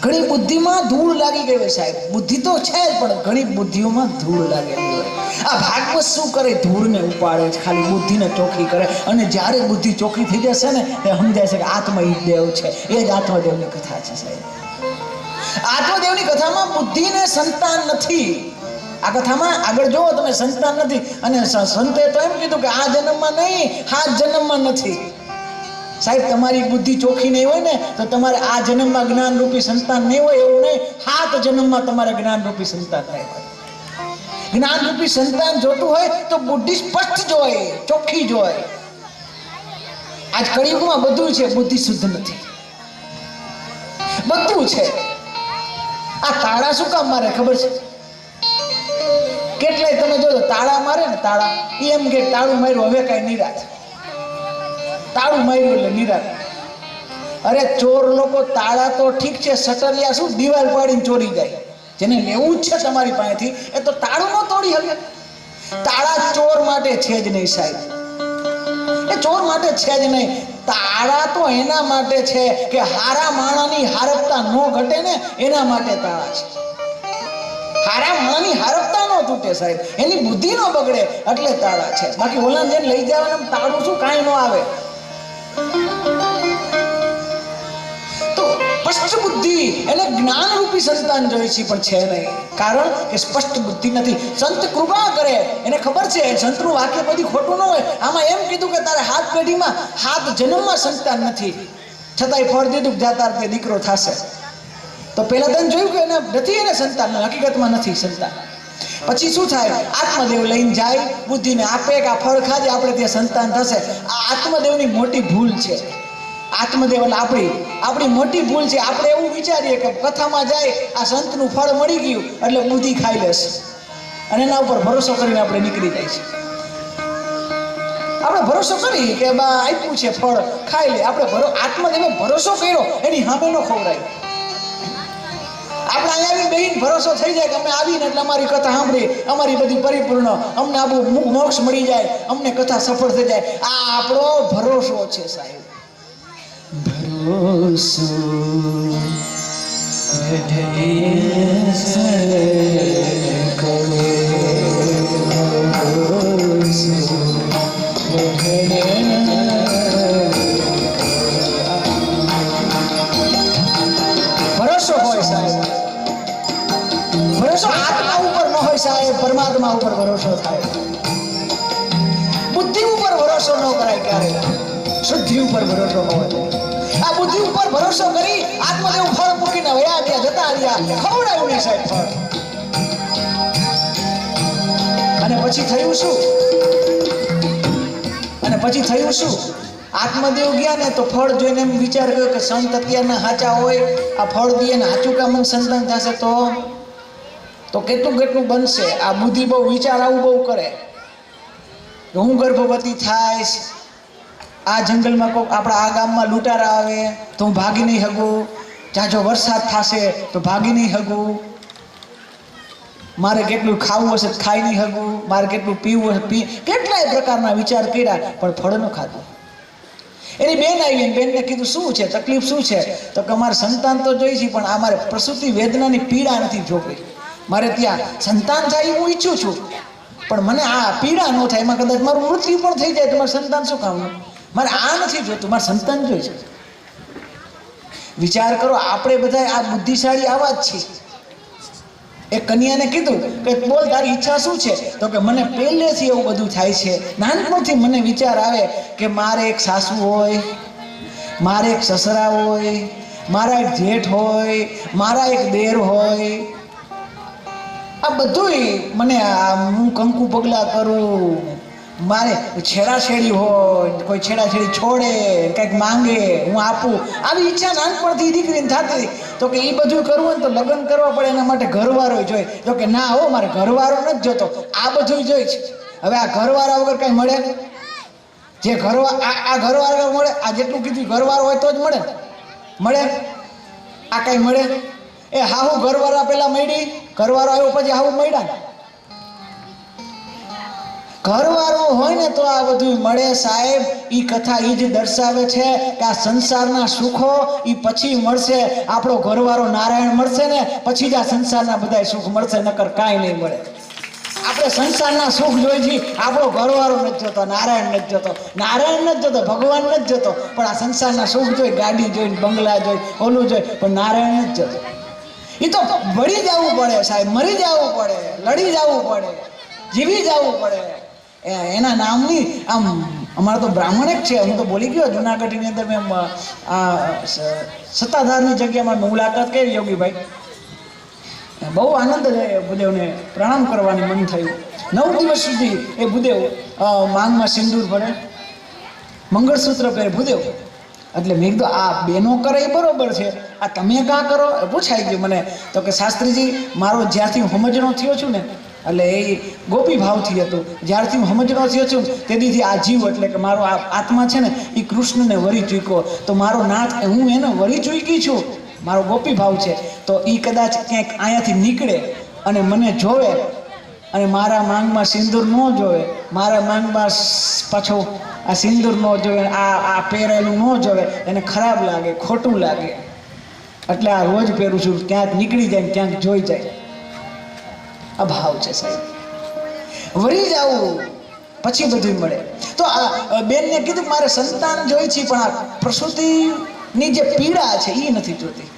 ઘણી બુદ્ધિમાં ધૂળ લાગી ગઈ હોય સાહેબ. બુદ્ધિ તો છે જ પણ ઘણી બુદ્ધિઓમાં ધૂળ લાગેલી હોય. આ ભાગવત શું કરે? ધૂળને ઉપાડે છે, ખાલી બુદ્ધિને ચોખ્ખી કરે. અને જ્યારે બુદ્ધિ ચોખ્ખી થઈ જશે ને તે સમજાય છે કે આત્મા ઈ દેવ છે. એ જ આત્મદેવની કથા છે સાહેબ. આત્મદેવની કથામાં બુદ્ધિને સંતાન નથી. આ કથામાં આગળ જોવો તમે, સંતાન નથી. અને સંતે તો એમ કીધું કે આ જન્મમાં નહીં, 7 જન્મમાં નથી. સાહેબ તમારી બુદ્ધિ ચોખ્ખી નહીં હોય ને તો તમારે આ જન્મમાં જ્ઞાન રૂપી સંતાન નહીં હોય એવું નહીં, 7 જન્મમાં તમારે જ્ઞાન રૂપી સંતાન નહીં હોય. જ્ઞાન રૂપી સંતાન જોતું હોય તો બુદ્ધિ સ્પષ્ટ જોય, ચોખ્ખી જોય. આજ કળિયુગમાં બધું છે, બુદ્ધિ શુદ્ધ નથી. બધું છે. આ તાળા શું કામ મારે ખબર છે? કેટલાય તમે જોજો તાળા મારે ને, તાળા એમ કે તાળું માર્યું હવે કાંઈ નિરાત, તાળું માર્યું એટલે નિરાત. અરે ચોર લોકો તાળા તો ઠીક છે, સટરિયા શું દિવાલ પાડીને ચોરી જાય. જેને લેવું જ છે તમારી પાસેથી એ તો તાળું ન તોડી શકે. તાળા ચોર માટે છે જ નહીં સાહેબ, એ ચોર માટે છે જ નહીં. તાળા તો એના માટે છે કે હારા માણાની હારપતા ન ઘટે ને એના માટે તાળા છે. હારા માણાની હારપતા ન તૂટે સાહેબ, એની બુદ્ધિ ન બગડે એટલે તાળા છે. બાકી ઓલા જેને લઈ જવાના તાળું શું કાંઈ ન આવે. તો સ્પષ્ટ બુદ્ધિ એને જ્ઞાન રૂપી સંતાન જોઈ છે પણ છે નહીં, કારણ કે સ્પષ્ટ બુદ્ધિ નથી. સંત કૃપા કરે, એને ખબર છે સંતનું વાક્ય બધી ખોટું ન હોય. આમાં એમ કીધું કે તારે 7 પેઢીમાં 7 જન્મમાં સંતાન નથી, છતાંય ફળ દીધું કે જાતાર તે દીકરો થશે. તો પહેલા તને જોયું કે એને નથી, એને સંતાન હકીકતમાં નથી સંતાન. પછી શું થાય? આત્મદેવ લઈને જાય, બુદ્ધિને આપે કે આ ફળ ખાજે, આપણે ત્યાં સંતાન થશે. આ આત્મદેવની મોટી ભૂલ છે. આત્મદેવ એટલે આપણી મોટી ભૂલ છે. આપણે એવું વિચારીએ કે કથામાં જાય આ સંતનું ફળ મળી ગયું એટલે બુદ્ધિ ખાઈ લેશે અને એના ઉપર ભરોસો કરીને આપણે નીકળી જાય છે. આપણે ભરોસો કરી કે બા આપ્યું છે ફળ ખાઈ લે. આપણે આત્મદેવે ભરોસો કર્યો, એની સામે ન ખવડાય. આપણે અહીંયા બેહીને ભરોસો થઈ જાય કે અમે આવીને એટલે અમારી કથા સાંભળી, અમારી બધી પરિપૂર્ણ, અમને આપણું મોક્ષ મળી જાય, અમને કથા સફળ થઈ જાય. આ આપણો ભરોસો છે સાહેબ. ભરોસો ભરોસો હોય સાહેબ. ભરોસો આત્મા ઉપર ન હોય સાહેબ, પરમાત્મા ઉપર ભરોસો થાય. બુદ્ધિ ઉપર ભરોસો ન કરાય ક્યારે, શુદ્ધિ ઉપર ભરોસો હોય. આ બુદ્ધિ ઉપર ભરોસો કરી આત્મદેવ ફળ મૂકીને વયા ગયા, જતા રહ્યા, ખવડાવ્યું નહીં સાહેબ ફળ. અને પછી થયું શું? આત્મદેવ ગયા ને તો ફળ જોઈને એમ વિચાર કર્યો કે સંત અત્યારના સાચા હોય, આ ફળ દઈએ ને સાચું કામ સંતાન થશે તો કેટલું બનશે. આ બુદ્ધિ બહુ વિચાર આવું બહુ કરે કે હું ગર્ભવતી થાઈશ, આ જંગલમાં કોઈ આપણા આ ગામમાં લૂંટારા આવે તો હું ભાગી નહીં શકું, જ્યાં જો વરસાદ થશે તો ભાગી નહીં શકું, મારે કેટલું ખાવું હશે ખાઈ નહીં શકું, મારે કેટલું પીવું હશે કેટલાય પ્રકારના વિચાર કર્યા પણ ફળ ન ખાધું. એની બેન આવી, બેનને કીધું શું છે તકલીફ શું છે? તો કે અમારે સંતાન તો જોઈ છે પણ આ મારે પ્રસૂતિ વેદનાની પીડા નથી જોઈ. મારે ત્યાં સંતાન થાય હું ઈચ્છું છું પણ મને આ પીડા ન થાય, એમાં કદાચ મારું મૃત્યુ પણ થઈ જાય તો મારે સંતાન શું કામનું? મારે આ નથી જોતું, મારે સંતાન જોઈએ છે. વિચાર કરો, આપણે બધા આ બુદ્ધિશાળી આવા જ છીએ. એક કન્યાને કીધું કે બોલ તારી ઈચ્છા શું છે? તો કે મને પહેલેથી એવું બધું થાય છે, નાનપણથી મને વિચાર આવે કે મારે એક સાસુ હોય, મારે એક સસરા હોય, મારા એક જેઠ હોય, મારા એક દેર હોય. આ બધુંય મને હું કંકુ પગલા કરું, મારે છેડાછેડી હોય, કોઈ છેડાછેડી છોડે, કંઈક માંગે, હું આપું. આવી ઈચ્છા નાનપણથી દીકરીને થતી. તો કે એ બધું કરવું ને તો લગ્ન કરવા પડે, એના માટે ઘરવાળો જોઈએ. તો કે ના હો, મારે ઘરવાળો નથી જોતો, આ બધું જોઈ છે. હવે આ ઘરવાળા વગર કાંઈ મળે? જે આ ઘરવાળા મળે, આ જેટલું કીધું ઘરવાળો હોય તો જ મળે. આ કાંઈ મળે? એ હાહુ ઘરવાળા પેલા મળી, ઘરવાળો આવ્યો પછી હાહુ મળ્યા. ઘરવાળો હોય ને તો આ બધું મળે સાહેબ. ઈ કથા ઈ જ દર્શાવે છે કે આ સંસારના સુખો ઈ પછી મળશે. આપણો ઘરવાળો નારાયણ મળશે ને પછી જ આ સંસારના બધા સુખ મળશે, નકર કાંઈ નહીં મળે. આપણે સંસારના સુખ જોઈ છીએ, આપણો ઘરવાળો નથી જોતો, નારાયણ નથી જોતો, નારાયણ નથી જોતો, ભગવાન નથી જોતો, પણ આ સંસારના સુખ જોઈ, ગાડી જોઈ, બંગલા જોઈ, ઓલું જોઈ, પણ નારાયણ નથી જોતો. એ તો વળી જવું પડે સાહેબ, મરી જવું પડે, લડી જવું પડે, જીવી જવું પડે. એના નામની આમ અમારે તો બ્રાહ્મણ જ છે. હું તો બોલી ગયો, જુનાગઢની અંદર મેં સત્તાધારની જગ્યામાં મુલાકાત કરી યોગીભાઈ. બહુ આનંદ થયો, ભૂદેવને પ્રણામ કરવાની મન થયું. 9 દિવસ સુધી એ ભૂદેવ માંગમાં સિંદૂર ભરે, મંગળસૂત્ર પહેરે ભૂદેવ. એટલે મેં કીધું આ બેનો કરે એ બરોબર છે, આ તમે કાં કરો? પૂછાઈ ગયું મને. તો કે શાસ્ત્રીજી, મારો જ્યારથી હું સમજણો થયો છું ને, એટલે એ ગોપી ભાવથી હતું, જ્યારથી હું સમજણો થયો છું તેથી આ જીવ એટલે કે મારો આ આત્મા છે ને એ કૃષ્ણને વરી ચૂક્યો. તો મારો નાથ, હું એને વરી ચૂકી છું, મારો ગોપી ભાવ છે. તો એ કદાચ ક્યાંક અહીંયાથી નીકળે અને મને જોવે અને મારા માંગમાં સિંદૂર ન જોવે, મારા માંગમાં પાછો આ સિંદૂર ન જોવે, આ પહેરેલું ન જોવે, એને ખરાબ લાગે, ખોટું લાગે. એટલે આ રોજ પહેરું છું, ક્યાંક નીકળી જાય ક્યાંક જોઈ જાય. અભાવ છે સાહેબ. વળી જવું પછી બધું મળે. તો આ બેનને કીધું મારે સંતાન જોઈ છે, પણ આ પ્રસૂતિની જે પીડા છે એ નથી જોતી.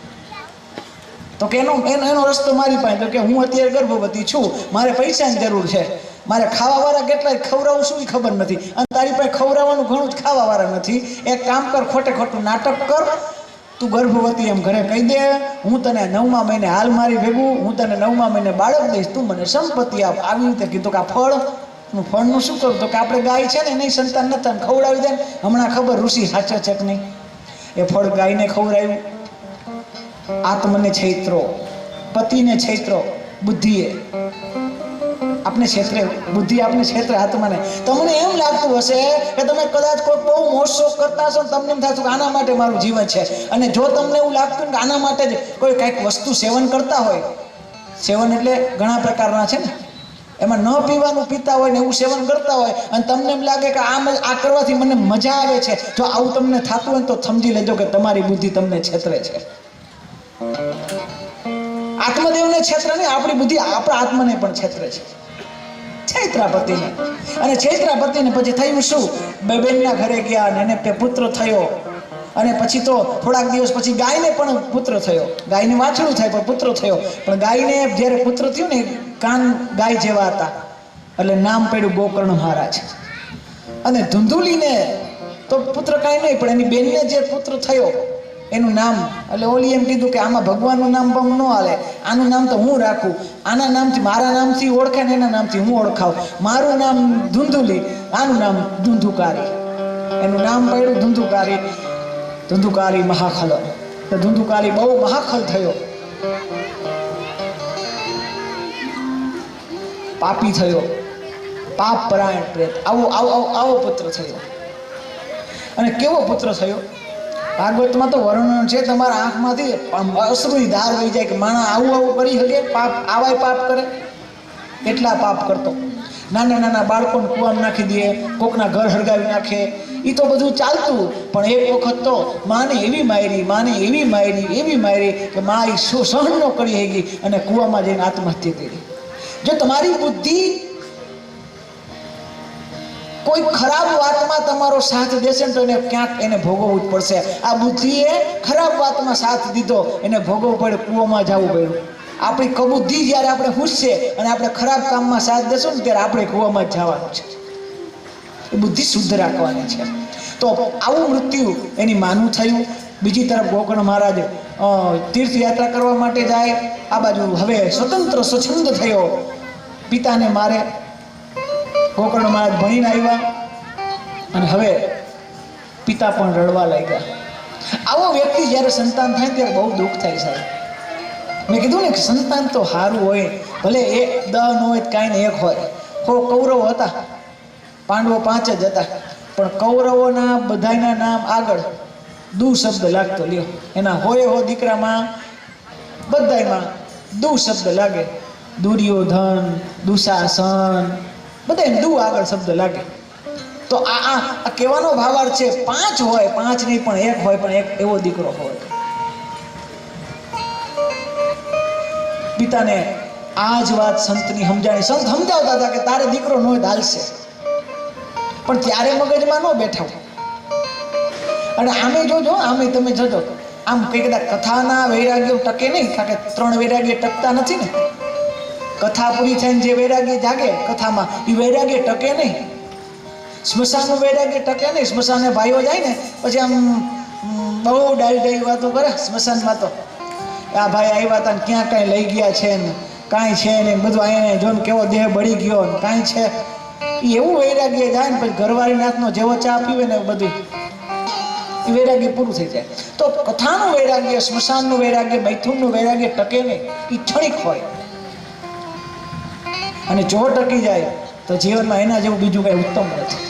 તો કે એનો રસ્તો મારી પાસે. તો કે હું અત્યારે ગર્ભવતી છું, મારે પૈસાની જરૂર છે, મારે ખાવાવાળા કેટલાય ખવડાવું શું એ ખબર નથી, અને તારી પાસે ખવડાવવાનું ઘણું જ ખાવાવાળા નથી. એક કામ કર, ખોટું નાટક કર, તું ગર્ભવતી એમ ઘરે કહી દે, હું તને 9મા મહિને હાલ મારી ભેગું, હું તને 9મા મહિને બાળક દઈશ, તું મને સંપત્તિ આપ. આવી રીતે કીધું. કે આ ફળનું શું કરું? તો કે આપણે ગાય છે ને નહીં સંતાન નથી, ખવડાવી દે. હમણાં ખબર ઋષિ સાચો છે કે નહીં. એ ફળ ગાયને ખવડાવ્યું. આત્મને છેતરો, પતિને છેતરો, બુદ્ધિએ આપણે છેતરે, બુદ્ધિ આપણે છેતરે આત્માને. તમને એમ લાગતું હશે કે તમે કદાચ કોઈ બહુ મોટો કરતા હશો, તમને એમ થતું કે આના માટે મારું જીવન છે. અને જો તમને એવું લાગતું કે આના માટે જ કોઈ કંઈક વસ્તુ સેવન કરતા હોય, સેવન એટલે ઘણા પ્રકારના છે ને, એમાં ન પીવાનું પીતા હોય ને એવું સેવન કરતા હોય, અને તમને એમ લાગે કે આ કરવાથી મને મજા આવે છે, જો આવું તમને થતું હોય તો સમજી લેજો કે તમારી બુદ્ધિ તમને છેતરે છે. આત્મદેવને છેતરે નહીં, આપણી બુદ્ધિ આપણા આત્માને પણ છેતરે છે, ચૈત્રાપતિને. અને ચૈત્રાપતિને પછી થયું શું? બેનના ઘરે ગયા અને એને તે પુત્ર થયો. અને પછી તો થોડાક દિવસ પછી ગાયને પણ પુત્ર થયો. ગાયને વાછડું થાય પણ પુત્ર થયો. પણ ગાયને જ્યારે પુત્ર થયું ને, કાન ગાય જેવા હતા, એટલે નામ પડ્યું ગોકર્ણ મહારાજ. અને ધુંધુલીને તો પુત્ર કાંઈ નહીં, પણ એની બેનને જે પુત્ર થયો એનું નામ, એટલે ઓલી એમ કીધું કે આમાં ભગવાનનું નામ પણ ન હાલે, આનું નામ તો હું રાખું, આના નામથી, મારા નામથી ઓળખે ને એના નામથી હું ઓળખાવ. મારું નામ ધુંધુલી, આનું નામ ધુંધુકારી. એનું નામ પડ્યું ધુંધુકારી. ધુંધુકારી મહાખલ. તો ધુંધુકારી બહુ મહાખલ થયો, પાપી થયો, પાપ પરાયણ પ્રેત. આવો પુત્ર થયો. અને કેવો પુત્ર થયો? ભાગવતમાં તો વર્ણન છે, તમારા આંખમાંથી અશ્રુની ધાર વહી જાય કે માણસ આવું કરી શકે, પાપ આવાય પાપ કરે. એટલા પાપ કરતો. નાના બાળકોને કૂવામાં નાખી દે, કોકના ઘર હળગાવી નાખે, એ તો બધું ચાલતું. પણ એક વખત તો માને એવી મારી કે મા એ સહન ન કરી ગઈ અને કૂવામાં જઈને આત્મહત્યા કરી. જો તમારી બુદ્ધિ કોઈ ખરાબ વાતમાં તમારો સાથ દેશે ને તો એને ક્યાંક એને ભોગવવું જ પડશે. આ બુદ્ધિએ ખરાબ વાતમાં સાથ દીધો, એને ભોગવવું પડે, કૂવામાં જવું પડ્યું. આપણી કબુદ્ધિ જ્યારે આપણે હુસશે અને આપણે ખરાબ કામમાં સાથ દેશું ને ત્યારે આપણે કૂવામાં જ જવાનું છે. એ બુદ્ધિ શુદ્ધ રાખવાની છે. તો આવું મૃત્યુ એની માનું થયું. બીજી તરફ ગોકર્ણ મહારાજ તીર્થયાત્રા કરવા માટે જાય. આ બાજુ હવે સ્વતંત્ર સ્વચ્છંદ થયો, પિતાને મારે. ગોકર્ણ મહારાજ ભણીને આવ્યા અને હવે પિતા પણ રડવા લાગ્યા. આવો વ્યક્તિ જ્યારે સંતાન થાય ત્યારે બહુ દુઃખ થાય સાહેબ. મેં કીધું ને કે સંતાન તો સારું હોય, ભલે 10 ન હોય કાંઈ ને 1 હોય. કૌરવો હતા, પાંડવો 5 જ હતા, પણ કૌરવોના બધાના નામ આગળ દુ શબ્દ લાગતો. લ્યો, એના હોય દીકરામાં બધામાં દુ શબ્દ લાગે. દુર્યોધન, દુશાસન, બધા દુ આગળ શબ્દ લાગે. તો આ કહેવાનો ભાવાર્થ છે 5 હોય, 5 નહીં પણ 1 હોય, પણ 1 એવો દીકરો હોય. પિતાને આ જ વાત સંતની સમજાણી. સંત સમજાવતા હતા કે તારે દીકરો ન હોય હાલશે, પણ ત્યારે મગજમાં ન બેઠા. અને આમે જોજો, આમે તમે જોજો, આમ કઈ કદાચ કથાના વૈરાગ્યો ટકે નહીં, કારણ કે 3 વૈરાગ્ય ટકતા નથી ને. કથા પૂરી થઈને જે વૈરાગ્ય જાગે કથામાં, એ વૈરાગ્ય ટકે નહીં. સ્મશાનનું વૈરાગ્ય ટકે નહીં. સ્મશાને ભાઈઓ જાય ને પછી આમ બહુ ડાળી વાતો કરે સ્મશાનમાં. તો આ ભાઈ આવ્યા હતા ને ક્યાં કાંઈ લઈ ગયા છે ને કાંઈ છે ને બધું, અહીંયા જો ને કેવો દેહ બળી ગયો ને કાંઈ છે. એ એવું વૈરાગ્ય જાય ને પછી ઘરવાળી નાથનો જેવો ચા પીવે ને બધું એ વૈરાગ્ય પૂરું થઈ જાય. તો કથાનું વૈરાગ્ય, સ્મશાનનું વૈરાગ્ય, મૈથુનનું વૈરાગ્ય ટકે નહીં. એ ક્ષણિક હોય. અને જો ટકી જાય તો જીવનમાં એના જેવું બીજું કઈ ઉત્તમ નથી.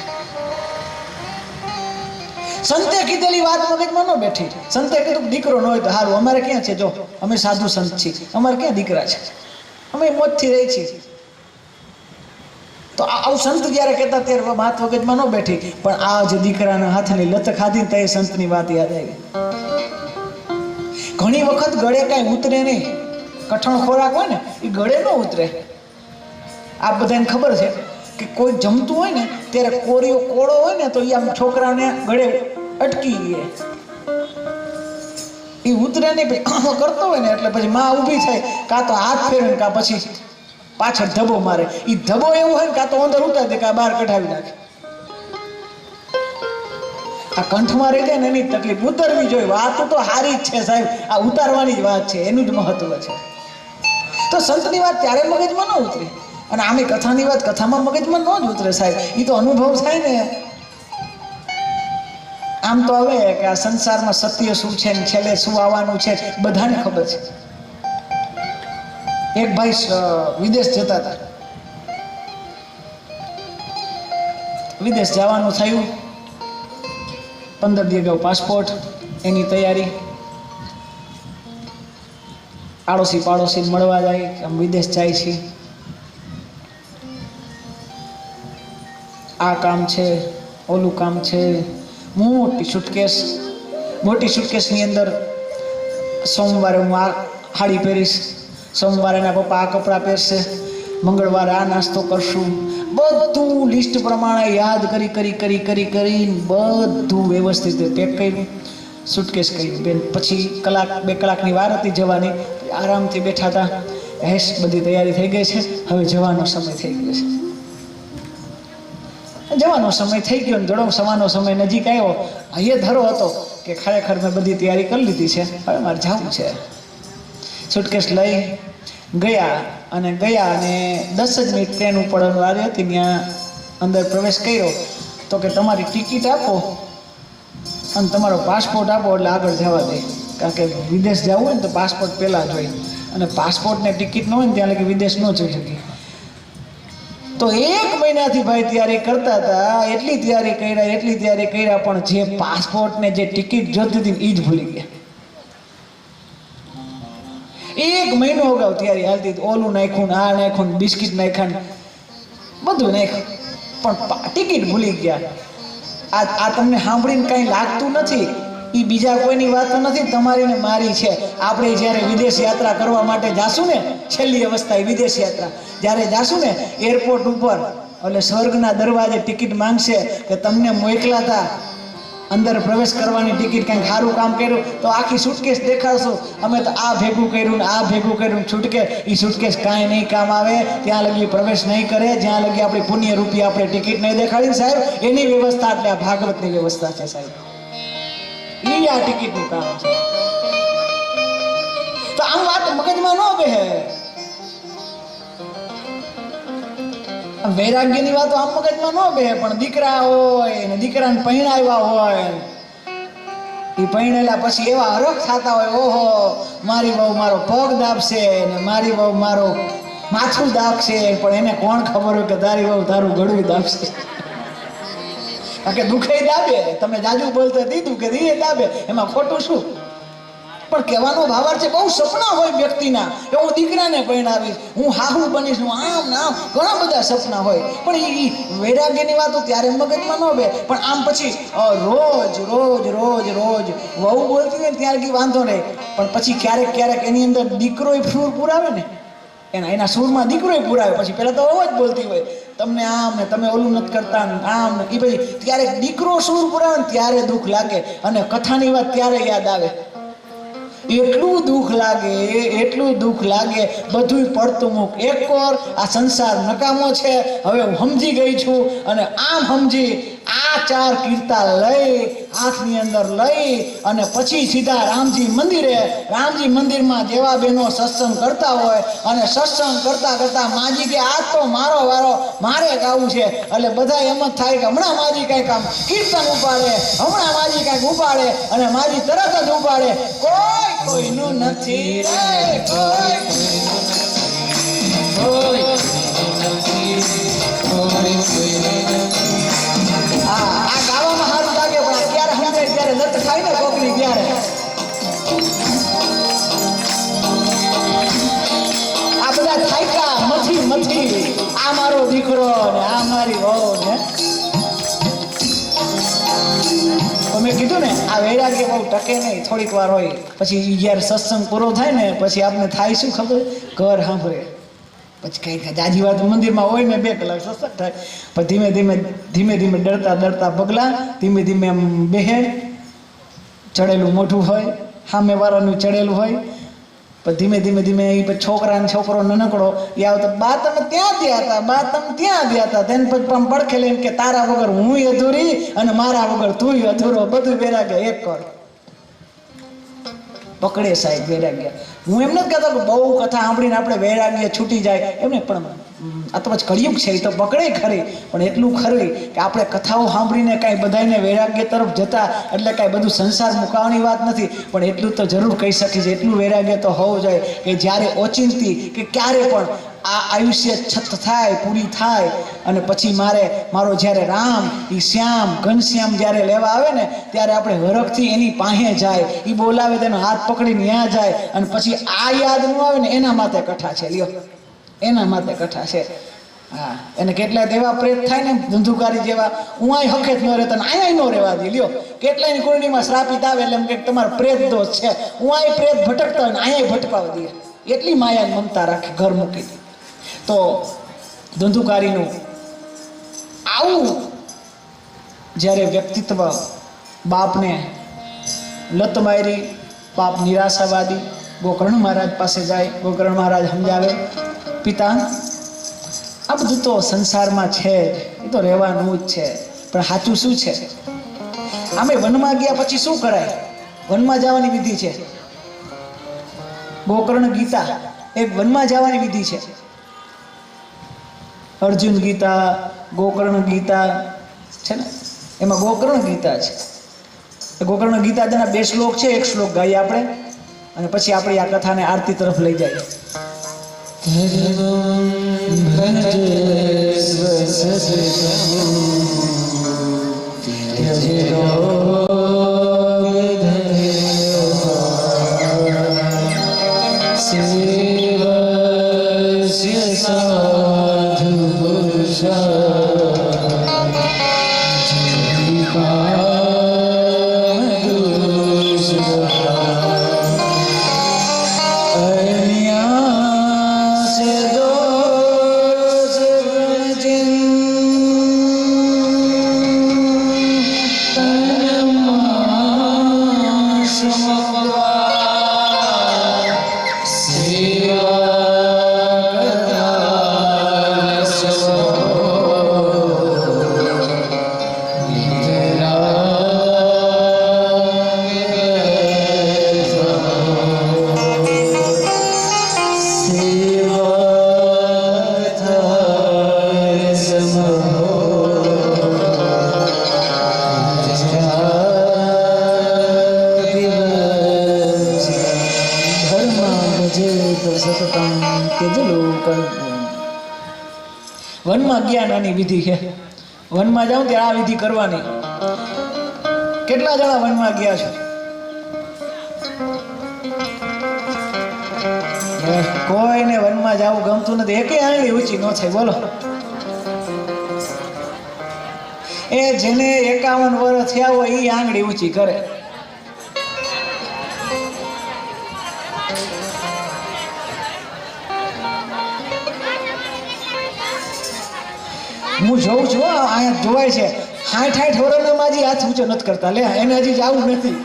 સંતે કીધેલી વાત મગજમાં ન બેઠી. સંતે કીધું દીકરો ન હોય તો સારું, અમારે ક્યાં છે, જો અમે સાધુ સંત છીએ, અમારે ક્યાં દીકરા છે, અમે મોજથી રહી છીએ. તો આવું સંત જ્યારે કહેતા ત્યારે વાત મગજમાં ન બેઠી. પણ આ જે દીકરાના હાથની લત ખાધી તો એ સંતની વાત યાદ આવી. ઘણી વખત ગળે કાંઈ ઉતરે નહીં. કઠણ ખોરાક હોય ને એ ગળે ન ઉતરે. આ બધાને ખબર છે કે કોઈ જમતું હોય ને ત્યારે કોળો હોય ને તો એ આમ છોકરાને ગળે અટકી ગયે, એ ઉતરે નહીં. પછી કરતો હોય ને એટલે પછી માં ઊભી થાય, કાં તો હાથ ફેરવે કાં પછી પાછળ ધબો મારે. એ ધબો એવું હોય ને કાં તો અંદર ઉતારી દે કાં બહાર કઢાવી નાખે. આ કંઠમાં રહી જાય ને એની તકલીફ. ઉતરવી જોઈએ. વાત તો સારી જ છે સાહેબ, આ ઉતારવાની જ વાત છે, એનું જ મહત્વ છે. તો સંતની વાત ત્યારે મગજમાં ન ઉતરે, અને આમે કથાની વાત કથામાં મગજમાં ન જ ઉતરે સાહેબ. એ તો અનુભવ થાય ને. આમ તો હવે કે આ સંસારમાં સત્ય શું છે ને છેલ્લે શું આવવાનું છે બધાને ખબર છે. એક ભાઈ વિદેશ જતા હતા. વિદેશ જવાનું થયું, 15 દી અગાઉ પાસપોર્ટ, એની તૈયારી. આડોશી પાડોશી મળવા જાય, આમ વિદેશ જાય છે. આ કામ છે, ઓલું કામ છે. મોટી સુટકેસની અંદર સોમવારે હું આ સાડી પહેરીશ, સોમવારે એના પપ્પા આ કપડાં પહેરશે, મંગળવારે આ નાસ્તો કરશું. બધું લિસ્ટ પ્રમાણે યાદ કરી બધું વ્યવસ્થિત પેક કર્યું, સુટકેસ કર્યું. બેન પછી 1-2 કલાકની વાર હતી જવાની. આરામથી બેઠા હતા. હેસ બધી તૈયારી થઈ ગઈ છે, હવે જવાનો સમય થઈ ગયો છે. જવાનો સમય થઈ ગયો ને ધડો સવાનો સમય નજીક આવ્યો. એ ધરો હતો કે ખરેખર મેં બધી તૈયારી કરી લીધી છે, હવે મારે જવું છે. સુટકેસ લઈ ગયા અને 10 જ મિનિટ ટ્રેન ઉપડવાની વારી હતી. ત્યાં અંદર પ્રવેશ કર્યો તો કે તમારી ટિકિટ આપો અને તમારો પાસપોર્ટ આપો એટલે આગળ જવા દે. કારણ કે વિદેશ જવું હોય ને તો પાસપોર્ટ પહેલાં જોઈએ, અને પાસપોર્ટને ટિકિટ ન હોય ને ત્યાં લગી વિદેશ ન જઈ શકે. તો 1 મહિનાથી ભાઈ તૈયારી કરતા હતા. એટલી તૈયારી કર્યા પણ જે પાસપોર્ટ ને જે ટિકિટ જોતી હતી એ જ ભૂલી ગયા. 1 મહિનો અગાઉ તૈયારી હાલતી. ઓલું નાખ્યું, આ નાખ્યું, બિસ્કિટ નાખ્યા, બધું નાખ્યું, પણ ટિકિટ ભૂલી ગયા. આ તમને સાંભળીને કાંઈ લાગતું નથી, એ બીજા કોઈની વાત નથી, તમારી ને મારી છે. આપણે જ્યારે વિદેશ યાત્રા કરવા માટે જાશું ને, છેલ્લી અવસ્થા એ વિદેશ યાત્રા જ્યારે જાશું ને, એરપોર્ટ ઉપર એટલે સ્વર્ગના દરવાજે ટિકિટ માંગશે કે તમને મોકલા હતા અંદર પ્રવેશ કરવાની ટિકિટ, કંઈક સારું કામ કર્યું તો આખી સુટકેસ દેખાડશો, અમે તો આ ભેગું કર્યું ને આ ભેગું કર્યું, છૂટકે એ સુટકેસ કાંઈ નહીં કામ આવે, ત્યાં લગી પ્રવેશ નહીં કરે જ્યાં લગી આપણી પુણ્ય રૂપી આપણે ટિકિટ નહીં દેખાડી. સાહેબ એની વ્યવસ્થા એટલે આ ભાગવતની વ્યવસ્થા છે સાહેબ, એ આ ટિકિટનું કામ છે. તો આમ વાત મગજમાં ન બેહે, વૈરાગ્યની વાતો આમ મગજમાં ન બેહે, પણ દીકરા હોય ને દીકરાને પરણાવ્યા હોય, એ પરણેલા પછી એવા હરખ થતા હોય, ઓહો મારી વહુ મારો પગ દાબશે ને મારી વહુ મારો માથું દાબશે, પણ એને કોણ ખબર હોય કે તારી વહુ તારું ગળું દાબશે. કારણ કે દુખે દાબે, તમે જાજુ બોલતા દીધું કે દીએ દાબે, એમાં ખોટું શું? પણ કહેવાનો ભાવાર્થ છે બહુ સપના હોય વ્યક્તિના કે હું દીકરાને પરણાવીશ, હું હાહુ બનીશ, હું આમ ને આમ, ઘણા બધા સપના હોય. પણ એ વૈરાગ્યની વાતો ત્યારે મગજમાં ન બે, પણ આમ પછી રોજ રોજ રોજ રોજ વહુ બોલતી હોય ને ત્યારે કંઈ વાંધો નહીં, પણ પછી ક્યારેક ક્યારેક એની અંદર દીકરોય સૂર પુરાવે ને, એના સૂરમાં દીકરોય પુરાવે. પછી પહેલાં તો અવાજ બોલતી હોય તમને આમ ને તમે ઓલું નથી કરતા ને આમ ને, એ પછી ક્યારેક દીકરો સૂર પુરાવે ને ત્યારે દુઃખ લાગે, અને કથાની વાત ત્યારે યાદ આવે. એટલું દુઃખ લાગે, એટલું દુઃખ લાગે, બધું પડતું મૂક, એક વાર આ સંસાર નકામો છે, હવે હું સમજી ગઈ છું, અને આમ સમજી આ 4 કીર્તા લઈ હાથની અંદર લઈ અને પછી સીધા રામજી મંદિરે, રામજી મંદિરમાં જેવા બહેનો સત્સંગ કરતા હોય અને સત્સંગ કરતા કરતા માજી કે આ તો મારો વારો, મારે ગાવું છે, એટલે બધા એમ જ થાય કે હમણાં માજી કંઈક આમ કીર્તન ઉપાડે, હમણાં માજી કંઈક ઉપાડે, અને માજી તરત જ ઉપાડે, કોઈનું નથી રે, આ ગાવામાં સારું લાગે, પણ અત્યારે સમજાય ત્યારે લત ખાય ને કોકની ત્યારે. આ બધા થાયકા મથી મથી, આ મારો દીકરો ને આ મારી વહુ ને. મેં કીધું ને આ વૈરાગ્ય બહુ ટકે નહીં, થોડીક વાર હોય પછી જ્યારે સત્સંગ પૂરો થાય ને પછી આપણે થાય શું ખબર, ઘર સાંભળે પછી કંઈ જાજી વાત મંદિરમાં હોય ને 2 કલાક સત્સંગ થાય, પણ ધીમે ધીમે ધીમે ધીમે ડરતા ડરતા પગલાં, ધીમે ધીમે એમ બેહે, ચડેલું મોઢું હોય, સામેવાળાનું ચડેલું હોય, પણ ધીમે ધીમે ધીમે એ પછી છોકરાને છોકરો નનકડો એ આવતો, બા તમે ત્યાં ગયા હતા, બા તમે ત્યાં ગયા હતા, તેને પછી પણ પડખે લઈને કે તારા વગર હું અધૂરી અને મારા વગર તું અધૂરો, બધું વૈરાગ્ય એક કર. પકડે સાહેબ વૈરાગ્ય. હું એમ નથી કહેતો કે બહુ કથા સાંભળીને આપણે વૈરાગ્ય છૂટી જાય, એમને પણ આ તો પછી કળિયુગ છે, એ તો પકડે ખરી, પણ એટલું ખરી કે આપણે કથાઓ સાંભળીને કાંઈ બધાને વૈરાગ્ય તરફ જતા એટલે કાંઈ બધું સંસાર મુકાવાની વાત નથી, પણ એટલું તો જરૂર કહી શકીશ, એટલું વૈરાગ્ય તો હોવું જોઈએ કે જ્યારે ઓચિંતી કે ક્યારે પણ આ આયુષ્ય છત થાય, પૂરી થાય, અને પછી મારો જ્યારે રામ એ શ્યામ ઘનશ્યામ જ્યારે લેવા આવે ને ત્યારે આપણે હરખથી એની પાસે જાય, એ બોલાવે તેનો હાથ પકડીને ત્યાં જાય, અને પછી આ યાદ ન આવે ને એના માટે કથા છે, લ્યો એના માટે કથા છે. હા, એને કેટલાય એવા પ્રેત થાય ને ધંધુકારી જેવા, હું અહીં હખે જ ન રહેતા ને અહીંયા ન રહેવા દે, લ્યો કેટલાયની કુંડળીમાં શ્રાપિત આવે એટલે એમ કે તમારો પ્રેત દોષ છે, હું અહીં પ્રેત ભટકતા હોય ને અહીંયા ભટકાવા દે, એટલી માયા મમતા રાખે ઘર મૂકી દે. તો ધંધુકારીનું આવું જ્યારે વ્યક્તિત્વ, બાપને લત મારી, બાપ નિરાશાવાદી, ગોકર્ણ મહારાજ પાસે જાય, ગોકર્ણ મહારાજ સમજાવે, પિતા આ બધું તો સંસારમાં છે, એ તો રહેવાનું જ છે, પણ સાચું શું છે? આમે વનમાં ગયા પછી શું કરાય? વનમાં જવાની વિધિ છે, ગોકર્ણ ગીતા એક વનમાં જવાની વિધિ છે. અર્જુન ગીતા, ગોકર્ણ ગીતા છે ને, એમાં ગોકર્ણ ગીતા છે. ગોકર્ણ ગીતા જેના 2 શ્લોક છે, 1 શ્લોક ગાઈએ આપણે, અને પછી આપણે આ કથાને આરતી તરફ લઈ જઈએ. ભજત સતતમ તેજલોક. વનમાં ગયા નાની વિધિ છે. વનમાં જાઉં ત્યારે આ વિધિ કરવાની. કેટલા જણા વનમાં ગયા છે? કોઈને વનમાં જવું ગમતું નથી. એકે આંગળી ઊંચી ન થાય. બોલો. એ જેને 51 વર્ષ થયા હોય એ આંગળી ઊંચી કરે. હું જોઉં છું અહીંયા જોવાય છે 60 વર્ષના માજી હાથ ઊંચો નથી કરતા. લે એને હજી જવું નથી.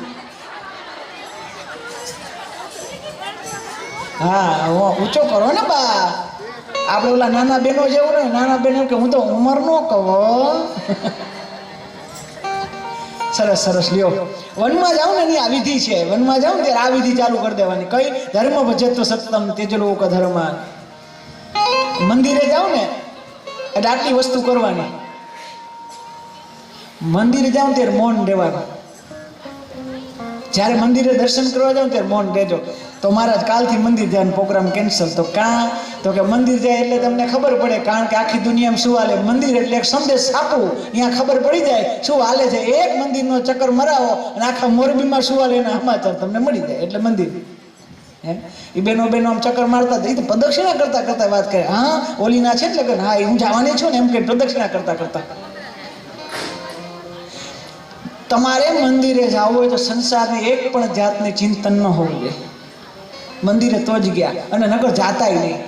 હા ઊંચો કરો ને બા. આપણે ઓલા નાના બહેનો જેવું ને, નાના બહેનો કે હું તો ઉંમર નો કહો. સરસ સરસ. લ્યો વનમાં જાઉં ને એની આ વિધિ છે. વનમાં જાઉં ત્યારે આ વિધિ ચાલુ કરી દેવાની. કઈ? ધર્મ ભજત સતતમ તેજલોક ધર્મ. મંદિરે જાઉં ને એટલે આટલી વસ્તુ કરવાની. મંદિરે જાઉં ત્યારે મૌન રહેવાનું. જ્યારે મંદિરે દર્શન કરવા જાઉં ત્યારે મૌન રહેજો. તો મહારાજ કાલથી મંદિર જવાનો પ્રોગ્રામ કેન્સલ. તો કાં તો કે મંદિર જાય એટલે તમને ખબર પડે. કારણ કે આખી દુનિયામાં શું હાલે. મંદિર એટલે એક સંદેશ આપવું. અહીંયા ખબર પડી જાય શું હાલે છે. એક મંદિરનો ચક્કર મરાવો અને આખા મોરબીમાં શું હાલે એના સમાચાર તમને મળી જાય. એટલે મંદિર એ બેનો આમ ચક્કર મારતા એ તો પ્રદક્ષિણા કરતા કરતા વાત કરે. હા ઓલીના છે એટલે કે હા હું જવાની છું ને એમ કે પ્રદક્ષિણા કરતા કરતા. તમારે મંદિરે જવું હોય તો સંસારની એક પણ જાતની ચિંતન ન હોવું જોઈએ. મંદિરે તો જ ગયા અને નકર જાતાય નહીં.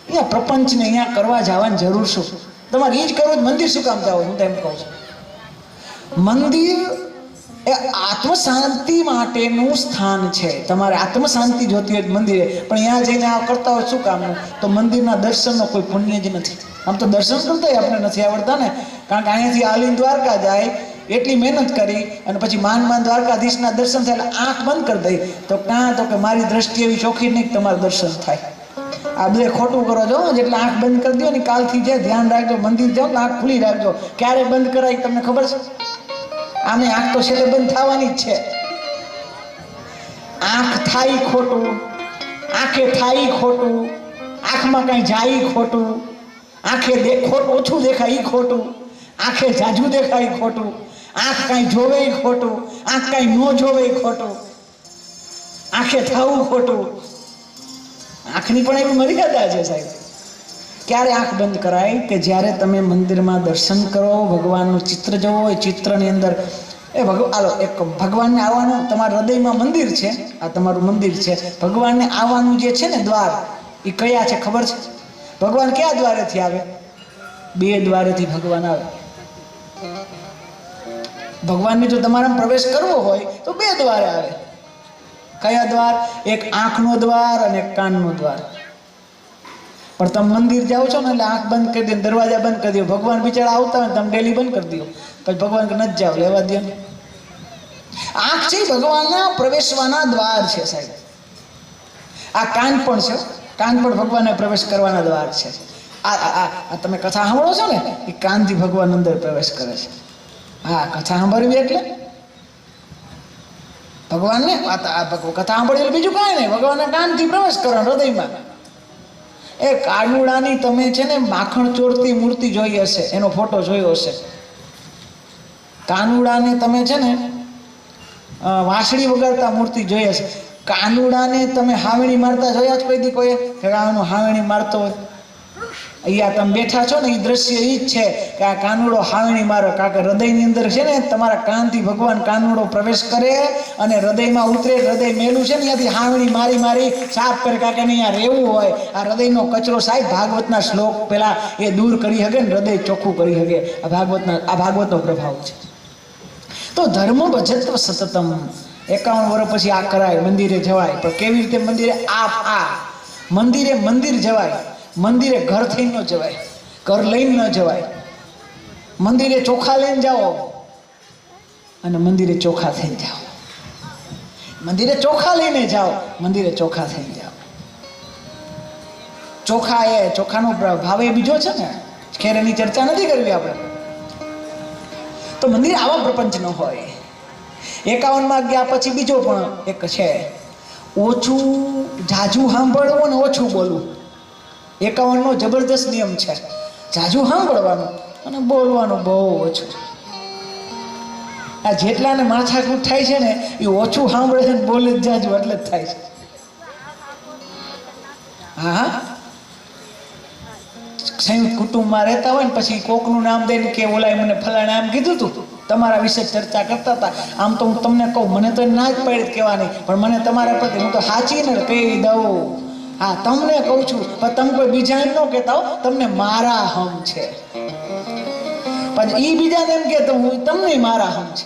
અહીંયા પ્રપંચને અહીંયા કરવા જવાની જરૂર શું? તમારે એ જ કરવું. મંદિર શું કામ જાવ? હું તો એમ કહું છું મંદિર એ આત્મ શાંતિ માટેનું સ્થાન છે. તમારે આત્મ શાંતિ જોતી હોય મંદિરે, પણ અહીંયા જઈને આ કરતા હોય શું કામનું? તો મંદિરના દર્શનનો કોઈ પુણ્ય જ નથી. આમ તો દર્શન કરતા આપણે નથી આવડતા ને. કારણ કે અહીંયાથી આલીન દ્વારકા જાય એટલી મહેનત કરી અને પછી માન દ્વારકાધીશના દર્શન થાય એટલે આંખ બંધ કરી દઈ. તો કાં તો કે મારી દ્રષ્ટિ એવી ચોખ્ખી નહીં કે તમારું દર્શન થાય. આ બધે ખોટું કરો છો. જેટલે આંખ બંધ કરી દો ને કાલથી જે ધ્યાન રાખજો. મંદિર જાઓ ને આંખ ખુલ્લી રાખજો. ક્યારે બંધ કરાય તમને ખબર છે? આમે આંખ તો છેલ્લે બંધ થવાની જ છે. આંખ થાય ખોટું, આંખે થાય ખોટું, આંખમાં કઈ જાય ખોટું, આંખે ઓછું દેખાય ખોટું, આંખે જાજુ દેખાય ખોટું, આંખ કઈ જોવે ખોટું, આંખ કઈ ન જોવે ખોટું, આંખે થવું ખોટું. આંખની પણ એવી મર્યાદા છે સાહેબ. ક્યારે આંખ બંધ કરાય? કે જ્યારે તમે મંદિરમાં દર્શન કરો, ભગવાનનું ચિત્ર જોવો. એ ચિત્રની અંદર એક ભગવાનને આવવાનું તમારા હૃદયમાં મંદિર છે. આ તમારું મંદિર છે. ભગવાનને આવવાનું જે છે ને દ્વાર એ કયા છે ખબર છે? ભગવાન કયા દ્વારેથી આવે? 2 દ્વારેથી ભગવાન આવે. ભગવાનને જો તમારામાં પ્રવેશ કરવો હોય તો 2 દ્વારે આવે. કયા દ્વાર? એક આંખનો દ્વાર અને એક કાનનો દ્વાર. પણ તમે મંદિર જાઓ છો ને એટલે આંખ બંધ કરી દે, દરવાજા બંધ કરી દો. ભગવાન બિચારા આવતા હોય તમે ડેલી બંધ કરી દો. પછી ભગવાન કે નથી જાવ, લેવા દો. આંખ છે ભગવાનના પ્રવેશવાના દ્વાર છે સાહેબ. આ કાન પણ છે. કાન પણ ભગવાનને પ્રવેશ કરવાના દ્વાર છે. આ તમે કથા સાંભળો છો ને એ કાનથી ભગવાન અંદર પ્રવેશ કરે છે. હા કથા સાંભળવી એટલે ભગવાનને કથા સાંભળી એટલે બીજું કાંઈ નહીં. ભગવાનના કાનથી પ્રવેશ કરો હૃદયમાં. એ કાનુડાની તમે છે ને માખણ ચોરતી મૂર્તિ જોઈ હશે, એનો ફોટો જોયો હશે. કાનુડાને તમે છે ને વાંસળી વગાડતા મૂર્તિ જોઈ હશે. કાનુડાને તમે હાવણી મારતા જોયા જ કોઈ દી કોઈ? હાવણી મારતો હોય. અહીંયા તમે બેઠા છો ને એ દ્રશ્ય એ જ છે કે આ કાનુડો હાવણી મારો. કારણ કે હૃદયની અંદર છે ને તમારા કાનથી ભગવાન કાનુડો પ્રવેશ કરે અને હૃદયમાં ઉતરે. હૃદય મેલું છે ને ત્યાંથી હાવણી મારી મારી સાફ કરે. કારણ કે અહીંયા રહેવું હોય. આ હૃદયનો કચરો સાહેબ ભાગવતના શ્લોક પેલા એ દૂર કરી શકે ને હૃદય ચોખ્ખું કરી શકે. આ ભાગવતનો પ્રભાવ છે. તો ધર્મ ભજત્વ સતતમ 51 વર્ષ પછી આ કરાય. મંદિરે જવાય. પણ કેવી રીતે મંદિરે? મંદિર જવાય. મંદિરે ઘર થઈને ન જવાય, ઘર લઈને ન જવાય. મંદિરે ચોખા લઈને જાઓ અને મંદિરે ચોખા થઈને જાઓ. મંદિરે ચોખા લઈને જાઓ, મંદિરે ચોખા થઈને જાઓ. ચોખાનો ભાવ એ બીજો છે ને. ખેર એની ચર્ચા નથી કરવી આપણે. તો મંદિર આવા પ્રપંચ ન હોય. 51માં ગયા પછી બીજો પણ એક છે ઓછું જાજુ સાંભળવું ને ઓછું બોલવું. 51નો જબરદસ્ત નિયમ છે. જાજુ સાંભળવાનું અને બોલવાનું બહુ ઓછું. આ જેટલાને માથાકૂટ થાય છે ને એ ઓછું સાંભળે છે ને બોલે જ જાજુ એટલે જ થાય છે. હા, સંયુક્ત કુટુંબમાં રહેતા હોય ને પછી કોકનું નામ દઈને કે ઓલાએ મને ફલાણે આમ કીધું તું, તમારા વિશે ચર્ચા કરતા હતા. આમ તો હું તમને કહું, મને તો ના જ પડી કહેવાની, પણ મને તમારા પ્રત્યે હું તો સાચીને કહી દઉં. હા, તમને કહું છું, પણ તમે કોઈ બીજાને ન કહેતા હો, તમને મારા હમ છે. પછી એ બીજાને એમ કે હું તમને મારા હમ છે.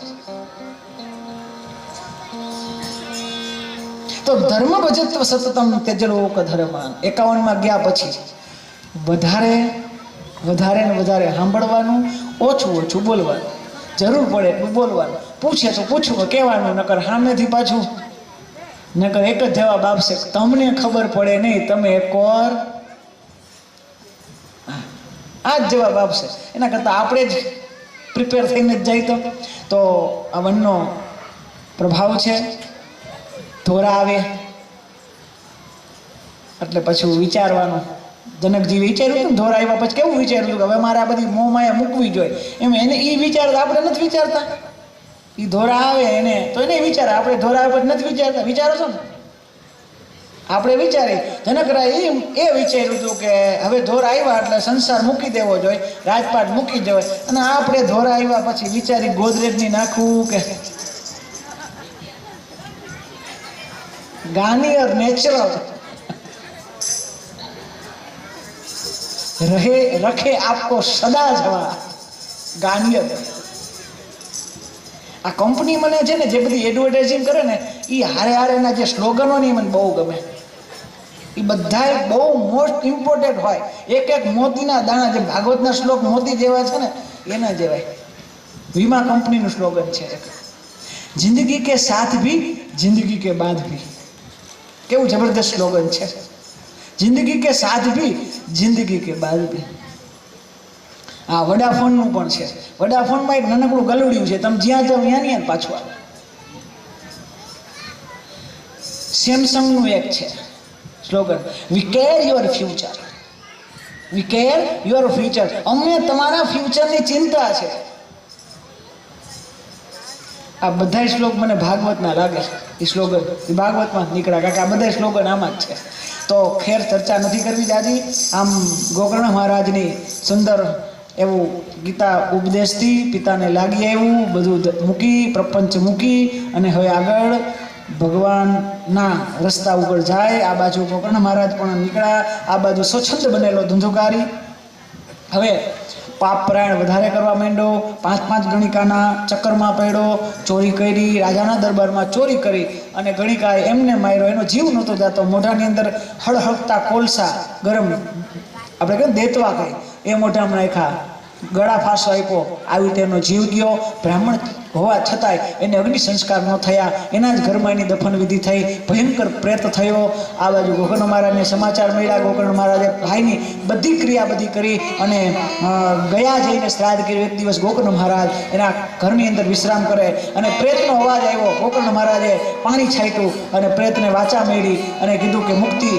તો ધર્મ ભજત્વ સતતમ તેજલોક ધર્માન. 51માં ગયા પછી વધારે ને વધારે સાંભળવાનું, ઓછું ઓછું બોલવાનું. જરૂર પડે એટલું બોલવાનું. પૂછે તો પૂછવું, કહેવાનું. નકર સામેથી પાછું નકર એક જ જવાબ આપશે, તમને ખબર પડે નહીં, તમે એક વાર આ જ જવાબ આપશે. એના કરતાં આપણે જ પ્રિપેર થઈને જ જાય તો આ વનનો પ્રભાવ છે. ધોરા આવે એટલે પછી વિચારવાનું. જનકજી વિચાર્યું હતું ને, ધોરા આવ્યા પછી કેવું વિચાર્યું હતું કે હવે મારે આ બધી મોહમાયા મૂકવી જોઈએ. એમ એને એ વિચારતા, આપણે નથી વિચારતા. એ ધોરા આવે એને તો એને વિચારે, આપણે ધોરા આવે પછી નથી વિચારતા. વિચારો છો ને, આપણે વિચારી. જનકરાય એ વિચાર્યું હતું કે હવે ધોરા આવ્યા એટલે સંસાર મૂકી દેવો જોઈએ, રાજપાટ મૂકી દેવો. અને આપણે ધોરા આવ્યા પછી વિચારી ગોદરેજની નાખવું કે ગાર્નિયર નેચરલ રખે આપકો સદા જવા. ગાર્નિયર આ કંપની મને છે ને જે બધી એડવર્ટાઇઝિંગ કરે ને એ હારે ના જે સ્લોગનો ને મને બહુ ગમે. એ બધા બહુ મોસ્ટ ઇમ્પોર્ટન્ટ હોય. એક મોતીના દાણા, જે ભાગવતના શ્લોક મોતી જેવા છે ને એના જેવાય. વીમા કંપનીનું સ્લોગન છે એક, જિંદગી કે સાથ ભી જિંદગી કે બાદ ભી. કેવું જબરદસ્ત સ્લોગન છે. જિંદગી કે સાથ ભી જિંદગી કે બાદ ભી. આ વડાફોનનું પણ છે. વડાફોનમાં એક નાનકડું ગલુડિયું છે, તમે જ્યાં જાઓ ત્યાં પાછું આવે. સેમસંગનું એક છે slogan, we care your future. We care your future. અમને તમારા ફ્યુચરની ચિંતા છે. આ બધા શ્લોક મને ભાગવતના લાગે. એ સ્લોગન એ ભાગવતમાં નીકળ્યા, કારણ કે આ બધા સ્લોગન આમાં જ છે. તો ખેર ચર્ચા નથી કરવી જાજી. આમ ગોકર્ણ મહારાજની સુંદર એવું ગીતા ઉપદેશથી પિતાને લાગી આવ્યું, બધું મૂકી, પ્રપંચ મૂકી અને હવે આગળ ભગવાનના રસ્તા ઉપર જાય. આ બાજુ ગોકર્ણ મહારાજ પણ નીકળ્યા, આ બાજુ સ્વચ્છંદ બનેલો ધંધુકારી હવે પાપરાયણ વધારે કરવા માંડ્યો. 5 ગણિકાના ચક્કરમાં પડ્યો, ચોરી કરી, રાજાના દરબારમાં ચોરી કરી અને ગણિકાએ એમને માર્યો. એનો જીવ નહોતો જતો. મોઢાની અંદર હળહળતા કોલસા ગરમ, આપણે કહીએ દેતવા કહી, એ મોઢામાં નાખ્યા, ગળા ફાંસો આપ્યો, આવી તેનો જીવ ગયો. બ્રાહ્મણ હોવા છતાંય એને અગ્નિ સંસ્કાર ન થયા. એના જ ઘરમાં એની દફન વિધિ થઈ. ભયંકર પ્રેત થયો. આ બાજુ ગોકર્ણ મહારાજને સમાચાર મળ્યા. ગોકર્ણ મહારાજે ભાઈની બધી ક્રિયા બધી કરી અને ગયા જઈને શ્રાદ્ધ કર્યું. એક દિવસ ગોકર્ણ મહારાજ એના ઘરની અંદર વિશ્રામ કરે અને પ્રેતનો અવાજ આવ્યો. ગોકર્ણ મહારાજે પાણી છાંટ્યું અને પ્રેતને વાચા મેળી અને કીધું કે મુક્તિ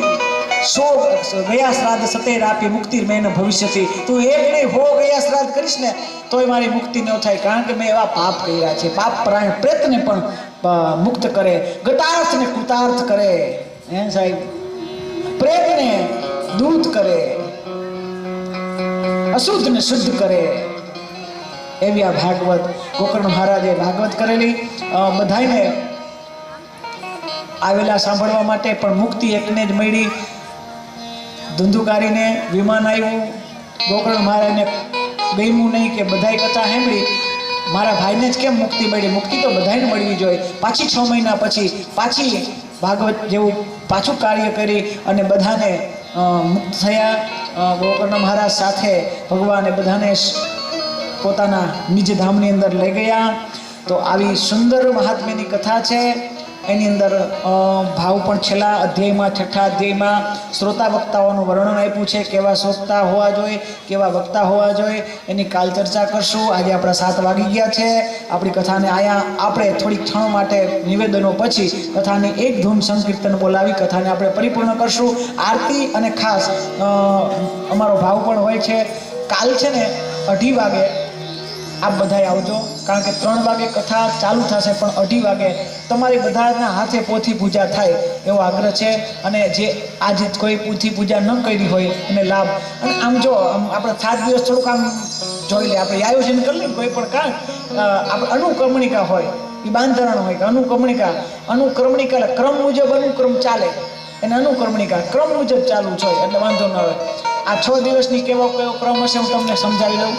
ગયા શ્રાદ્ધ 17 આપી મુક્તિ મેં ભવિષ્યથી. તું એક નહીં 100 ગયા શ્રાદ્ધ કરીશ ને તોય મારી મુક્તિ ન થાય, કારણ કે મેં એવા પાપ કર્યા છે. પાપ પ્રાણ પ્રેતને પણ મુક્ત કરે, ગતાર્થને કૃતાર્થ કરે. હે સાહેબ, પ્રેતને દૂત કરે, અશુદ્ધને શુદ્ધ કરે. એવી આ ભાગવત ગોકર્ણ મહારાજે ભાગવત કરેલી. બધાને આવેલા સાંભળવા માટે, પણ મુક્તિ એકને જ મળી. ધુંધુકારીને વિમાન આવ્યું. ગોકર્ણ મહારાજને ગમ્યું નહીં કે બધાય કથા સાંભળી, મારા ભાઈને જ કેમ મુક્તિ મળી. મુક્તિ તો બધાને મળવી જોઈએ. પાછી 6 મહિના પછી પાછી ભાગવત જેવું પાછું કાર્ય કરી અને બધાને મુક્ત થયા. ગોકર્ણ મહારાજ સાથે ભગવાને બધાને પોતાના નિજ ધામની અંદર લઈ ગયા. તો આવી સુંદર મહાત્મ્યની કથા છે. એની અંદર ભાવ પણ છેલ્લા અધ્યાયમાં છઠ્ઠા અધ્યાયમાં શ્રોતા વક્તાઓનું વર્ણન આપ્યું છે, કેવા શ્રોતા હોવા જોઈએ, કેવા વક્તા હોવા જોઈએ, એની કાલ ચર્ચા કરશું. આજે આપણા 7 વાગી ગયા છે. આપણી કથાને આયા આપણે થોડીક ક્ષણો માટે નિવેદનો પછી કથાની એક ધૂન સંકીર્તન બોલાવી કથાને આપણે પરિપૂર્ણ કરશું. આરતી અને ખાસ અમારો ભાવ પણ હોય છે. કાલ છે ને 2:30 વાગે આપ બધાએ આવજો, કારણ કે 3 વાગે કથા ચાલુ થશે, પણ 2:30 વાગે તમારી બધાના હાથે પોથી પૂજા થાય એવો આગ્રહ છે. અને જે આજે કોઈ પોથી પૂજા ન કરી હોય એને લાભ. અને આમ જો આપણે 7 દિવસ થોડુંક આમ જોઈ લે, આપણે આયોજન કરી લઈએ કોઈ પણ કામ, આપણે અનુક્રમણિકા હોય એ બાંધરણ હોય કે અનુક્રમણિકા એટલે ક્રમ મુજબ અનુક્રમ ચાલે, એને અનુક્રમણિકા ક્રમ મુજબ ચાલુ છે, એટલે વાંધો ન આવે. આ 6 દિવસની કેવો ક્રમ હશે હું તમને સમજાવી દઉં.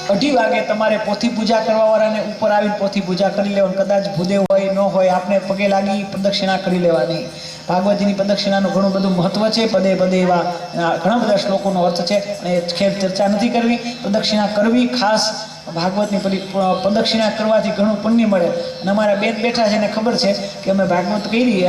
2:30 વાગે તમારે પોથી પૂજા કરવાવાળાને ઉપર આવીને પોથી પૂજા કરી લેવાની. કદાચ ભૂદેવ હોય ન હોય આપણે પગે લાગી પ્રદક્ષિણા કરી લેવાની. ભાગવતજીની પ્રદક્ષિણાનું ઘણું બધું મહત્વ છે. પદે પદે એવા ઘણા બધા શ્લોકોનો અર્થ છે, અને ખેર ચર્ચા નથી કરવી. પ્રદક્ષિણા કરવી ખાસ ભાગવતની પ્રદક્ષિણા કરવાથી ઘણું પુણ્ય મળે. અને અમારા બેન બેઠા છે એને ખબર છે કે અમે ભાગવત કરી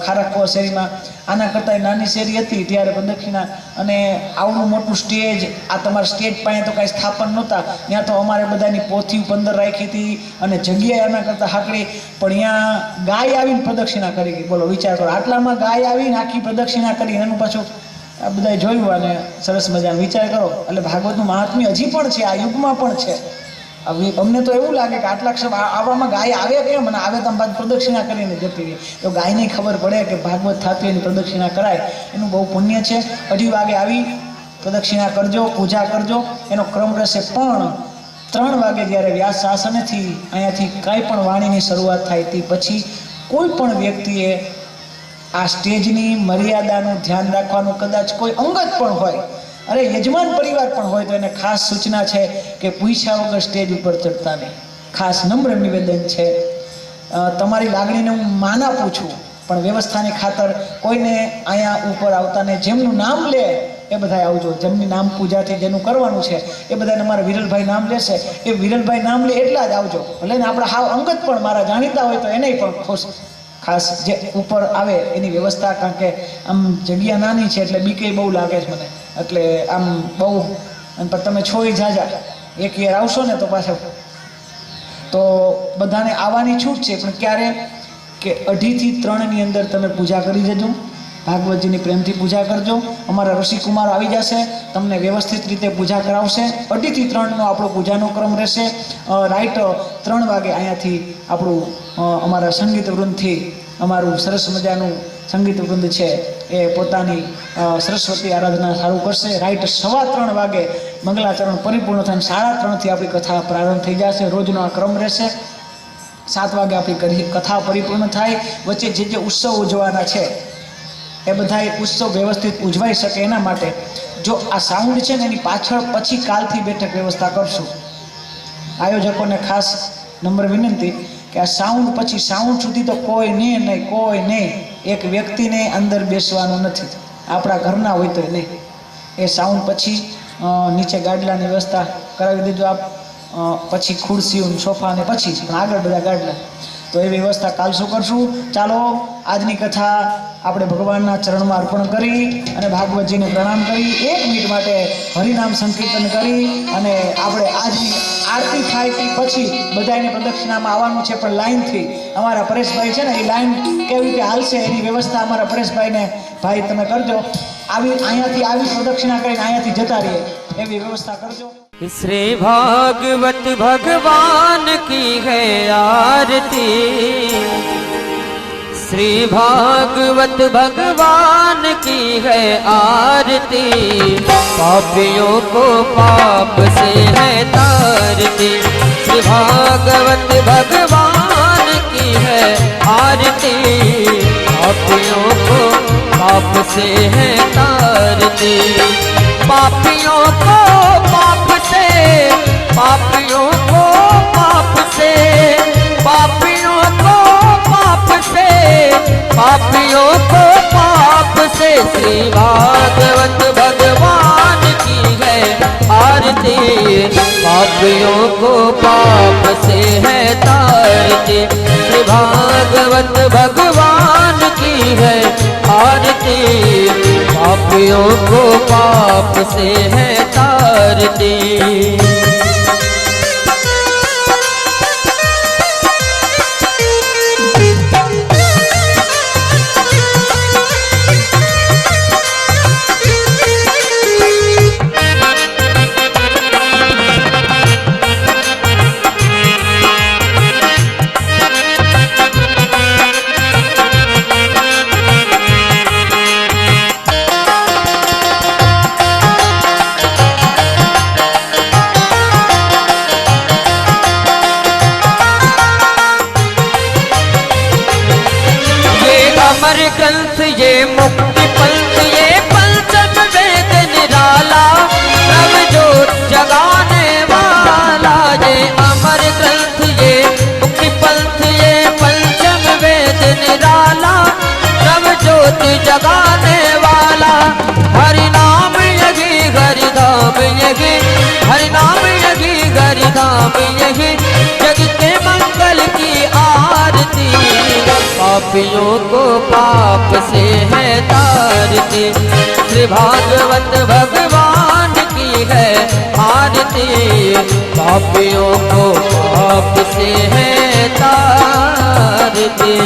ખારકપોર શેરીમાં, આના કરતાં નાની શેરી હતી ત્યારે પ્રદક્ષિણા, અને આવડું મોટું સ્ટેજ, આ તમારા સ્ટેજ પાસે તો કાંઈ સ્થાપન નહોતા, ત્યાં તો અમારે બધાની પોથી 15 રાખી હતી, અને જગ્યાએ આના કરતાં હાકડી, પણ ત્યાં ગાય આવીને પ્રદક્ષિણા કરી ગઈ. બોલો વિચાર કરો, આટલામાં ગાય આવીને આખી પ્રદક્ષિણા કરી, એનું પાછું આ બધાએ જોયું અને સરસ મજાનો વિચાર કરો. એટલે ભાગવતનું મહાત્મ્ય હજી પણ છે, આ યુગમાં પણ છે. અમને તો એવું લાગે કે આટલા ક્ષણ આવવામાં ગાય આવે કેમ, અને આવે તો બાદ પ્રદક્ષિણા કરીને જતી રહી. તો ગાયને ખબર પડે કે ભાગવત થતી એની પ્રદક્ષિણા કરાય, એનું બહુ પુણ્ય છે. 2:30 વાગે આવી પ્રદક્ષિણા કરજો, પૂજા કરજો, એનો ક્રમ રહેશે. પણ 3 વાગે જ્યારે વ્યાસ શાસનથી અહીંયાથી કાંઈ પણ વાણીની શરૂઆત થાય તે પછી કોઈ પણ વ્યક્તિએ આ સ્ટેજની મર્યાદાનું ધ્યાન રાખવાનું. કદાચ કોઈ અંગત પણ હોય, અરે યજમાન પરિવાર પણ હોય, તો એને ખાસ સૂચના છે કે પૂછ્યા વગર સ્ટેજ ઉપર ચડતા નહીં. ખાસ નમ્ર નિવેદન છે. તમારી લાગણીને હું માન આપું છું, પણ વ્યવસ્થાની ખાતર કોઈને અહીંયા ઉપર આવતાને જેમનું નામ લે એ બધા આવજો. જેમની નામ પૂજાથી જેનું કરવાનું છે એ બધાને મારા વિરલભાઈ નામ લેશે, એ વિરલભાઈ નામ લે એટલા જ આવજો. ભલે ને આપણે હાવ અંગત પણ મારા જાણીતા હોય તો એને પણ ખુશ. ખાસ જે ઉપર આવે એની વ્યવસ્થા, કારણ કે આમ જગ્યા નાની છે એટલે બીકે બહુ લાગે છે મને, એટલે આમ બહુ. અને તમે છોઈ જાજા એક યર આવશો ને તો પાછળ તો બધાને આવવાની છૂટ છે, પણ ક્યારે કે 2:30 થી 3 અંદર તમે પૂજા કરી જજો. ભાગવતજીની પ્રેમથી પૂજા કરજો. અમારા ઋષિકુમાર આવી જશે, તમને વ્યવસ્થિત રીતે પૂજા કરાવશે. 2:30 થી 3 આપણો પૂજાનો ક્રમ રહેશે. રાઈટ 3 વાગે અહીંયાથી આપણું અમારા સંગીત વૃંદથી અમારું સરસ મજાનું સંગીત વૃંદ છે એ પોતાની સરસ્વતી આરાધના સારું કરશે. રાઈટ 3:15 વાગે મંગલાચરણ પરિપૂર્ણ થઈને 3:30થી આપણી કથા પ્રારંભ થઈ જશે. રોજનો આ ક્રમ રહેશે. 7 વાગે આપણી કથા પરિપૂર્ણ થાય. વચ્ચે જે ઉત્સવ ઉજવવાના છે એ બધા ઉત્સવ વ્યવસ્થિત ઉજવાઈ શકે એના માટે જો આ સાઉન્ડ છે ને એની પાછળ પછી કાલથી બેઠક વ્યવસ્થા કરશું. આયોજકોને ખાસ નમ્ર વિનંતી કે આ સાઉન્ડ પછી સાઉન્ડ સુધી તો કોઈ નહીં, એક વ્યક્તિને અંદર બેસવાનું નથી, આપણા ઘરના હોય તો નહીં. એ સાઉન્ડ પછી નીચે ગાડલાની વ્યવસ્થા કરાવી દેજો આપ, પછી ખુરશીઓ સોફા અને પછી પણ આગળ બધા ગાડલા. તો એ વ્યવસ્થા કાલ શું કરશું. ચાલો આજની કથા આપણે ભગવાનના ચરણમાં અર્પણ કરી અને ભાગવતજીને પ્રણામ કરી 1 મિનિટ માટે હરિનામ સંકીર્તન કરી અને આપણે આજની આરતી થાય તે પછી બધાને પ્રદક્ષિણામાં આવવાનું છે, પણ લાઈનથી. અમારા પરેશભાઈ છે ને એ લાઈન કેવી રીતે હાલશે એની વ્યવસ્થા અમારા પરેશભાઈને ભાઈ તમે કરજો. અહીંયાથી આવી પ્રદક્ષિણા કરીને અહીંયાથી જતા રહીએ એવી વ્યવસ્થા કરજો. श्री भागवत भगवान की है आरती, श्री भागवत भगवान की है आरती, पापियों को पाप से है तारती। श्री भागवत भगवान की है आरती, पापियों को पाप से है तारती। पापियों को पाप से, पापियों को पाप से, पापियों को पाप से, पापियों को पाप से श्री भागवत भगवान की है आरती, पापियों को पाप से है तारती। श्री भागवत भगवान की है आरती, पापियों को पाप से है तारती। अमर ग्रंथ ये मुक्ति पंथ ये पंचम वेद निराला, प्रभ ज्योत जगाने वाला। ये अमर ग्रंथ ये मुक्ति पंथ ये पंचम वेद निराला, प्रभ ज्योत जगाने वाला। हरि नाम यही हरि धाम यही, हरि नाम यही हरि धाम यही, जग के मंगल की आरती। पापियों को पाप से है तारती, श्री भागवत भगवान की है आरती। पापियों को पाप से है तारती।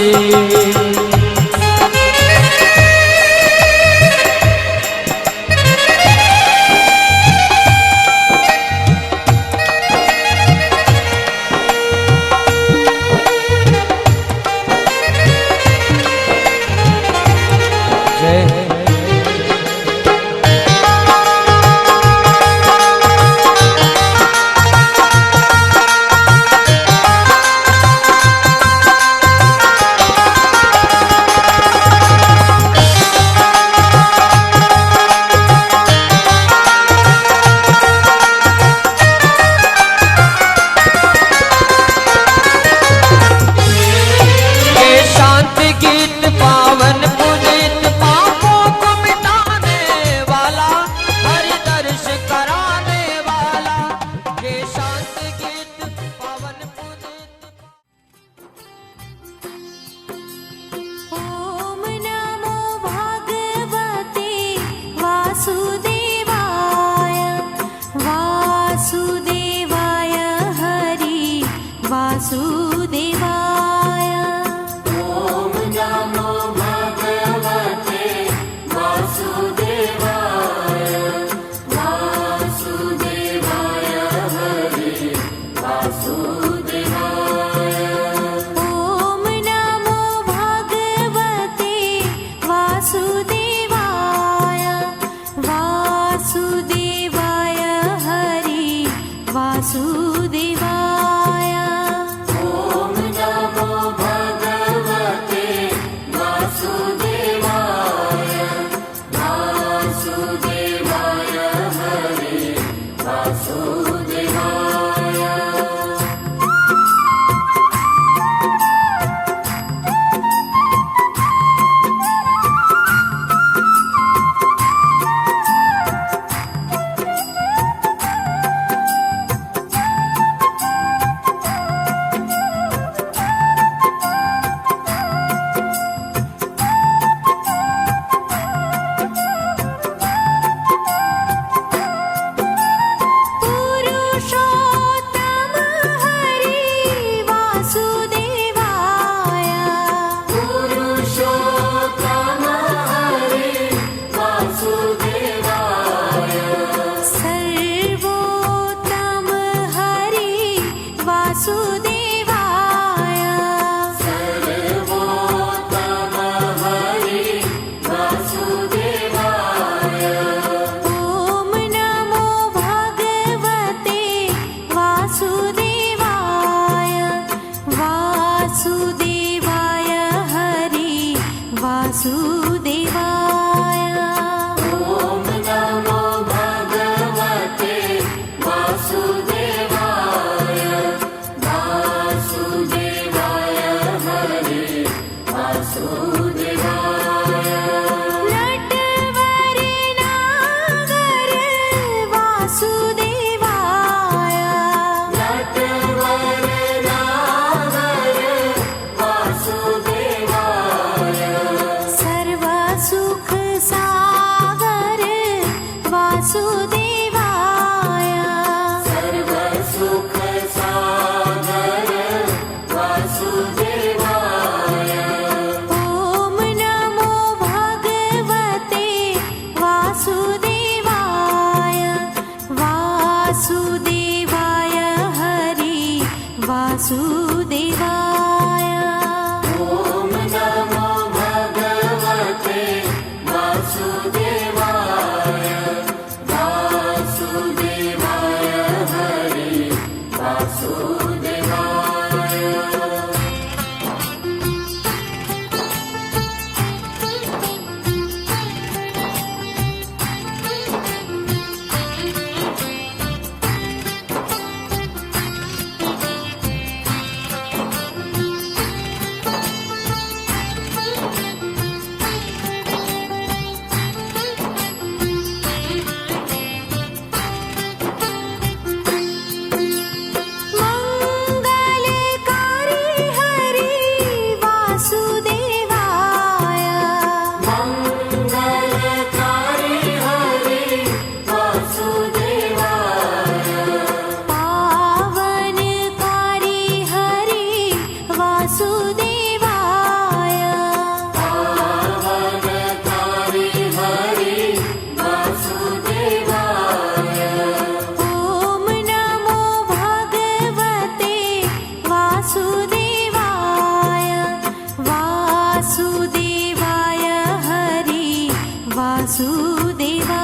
वासुदेवा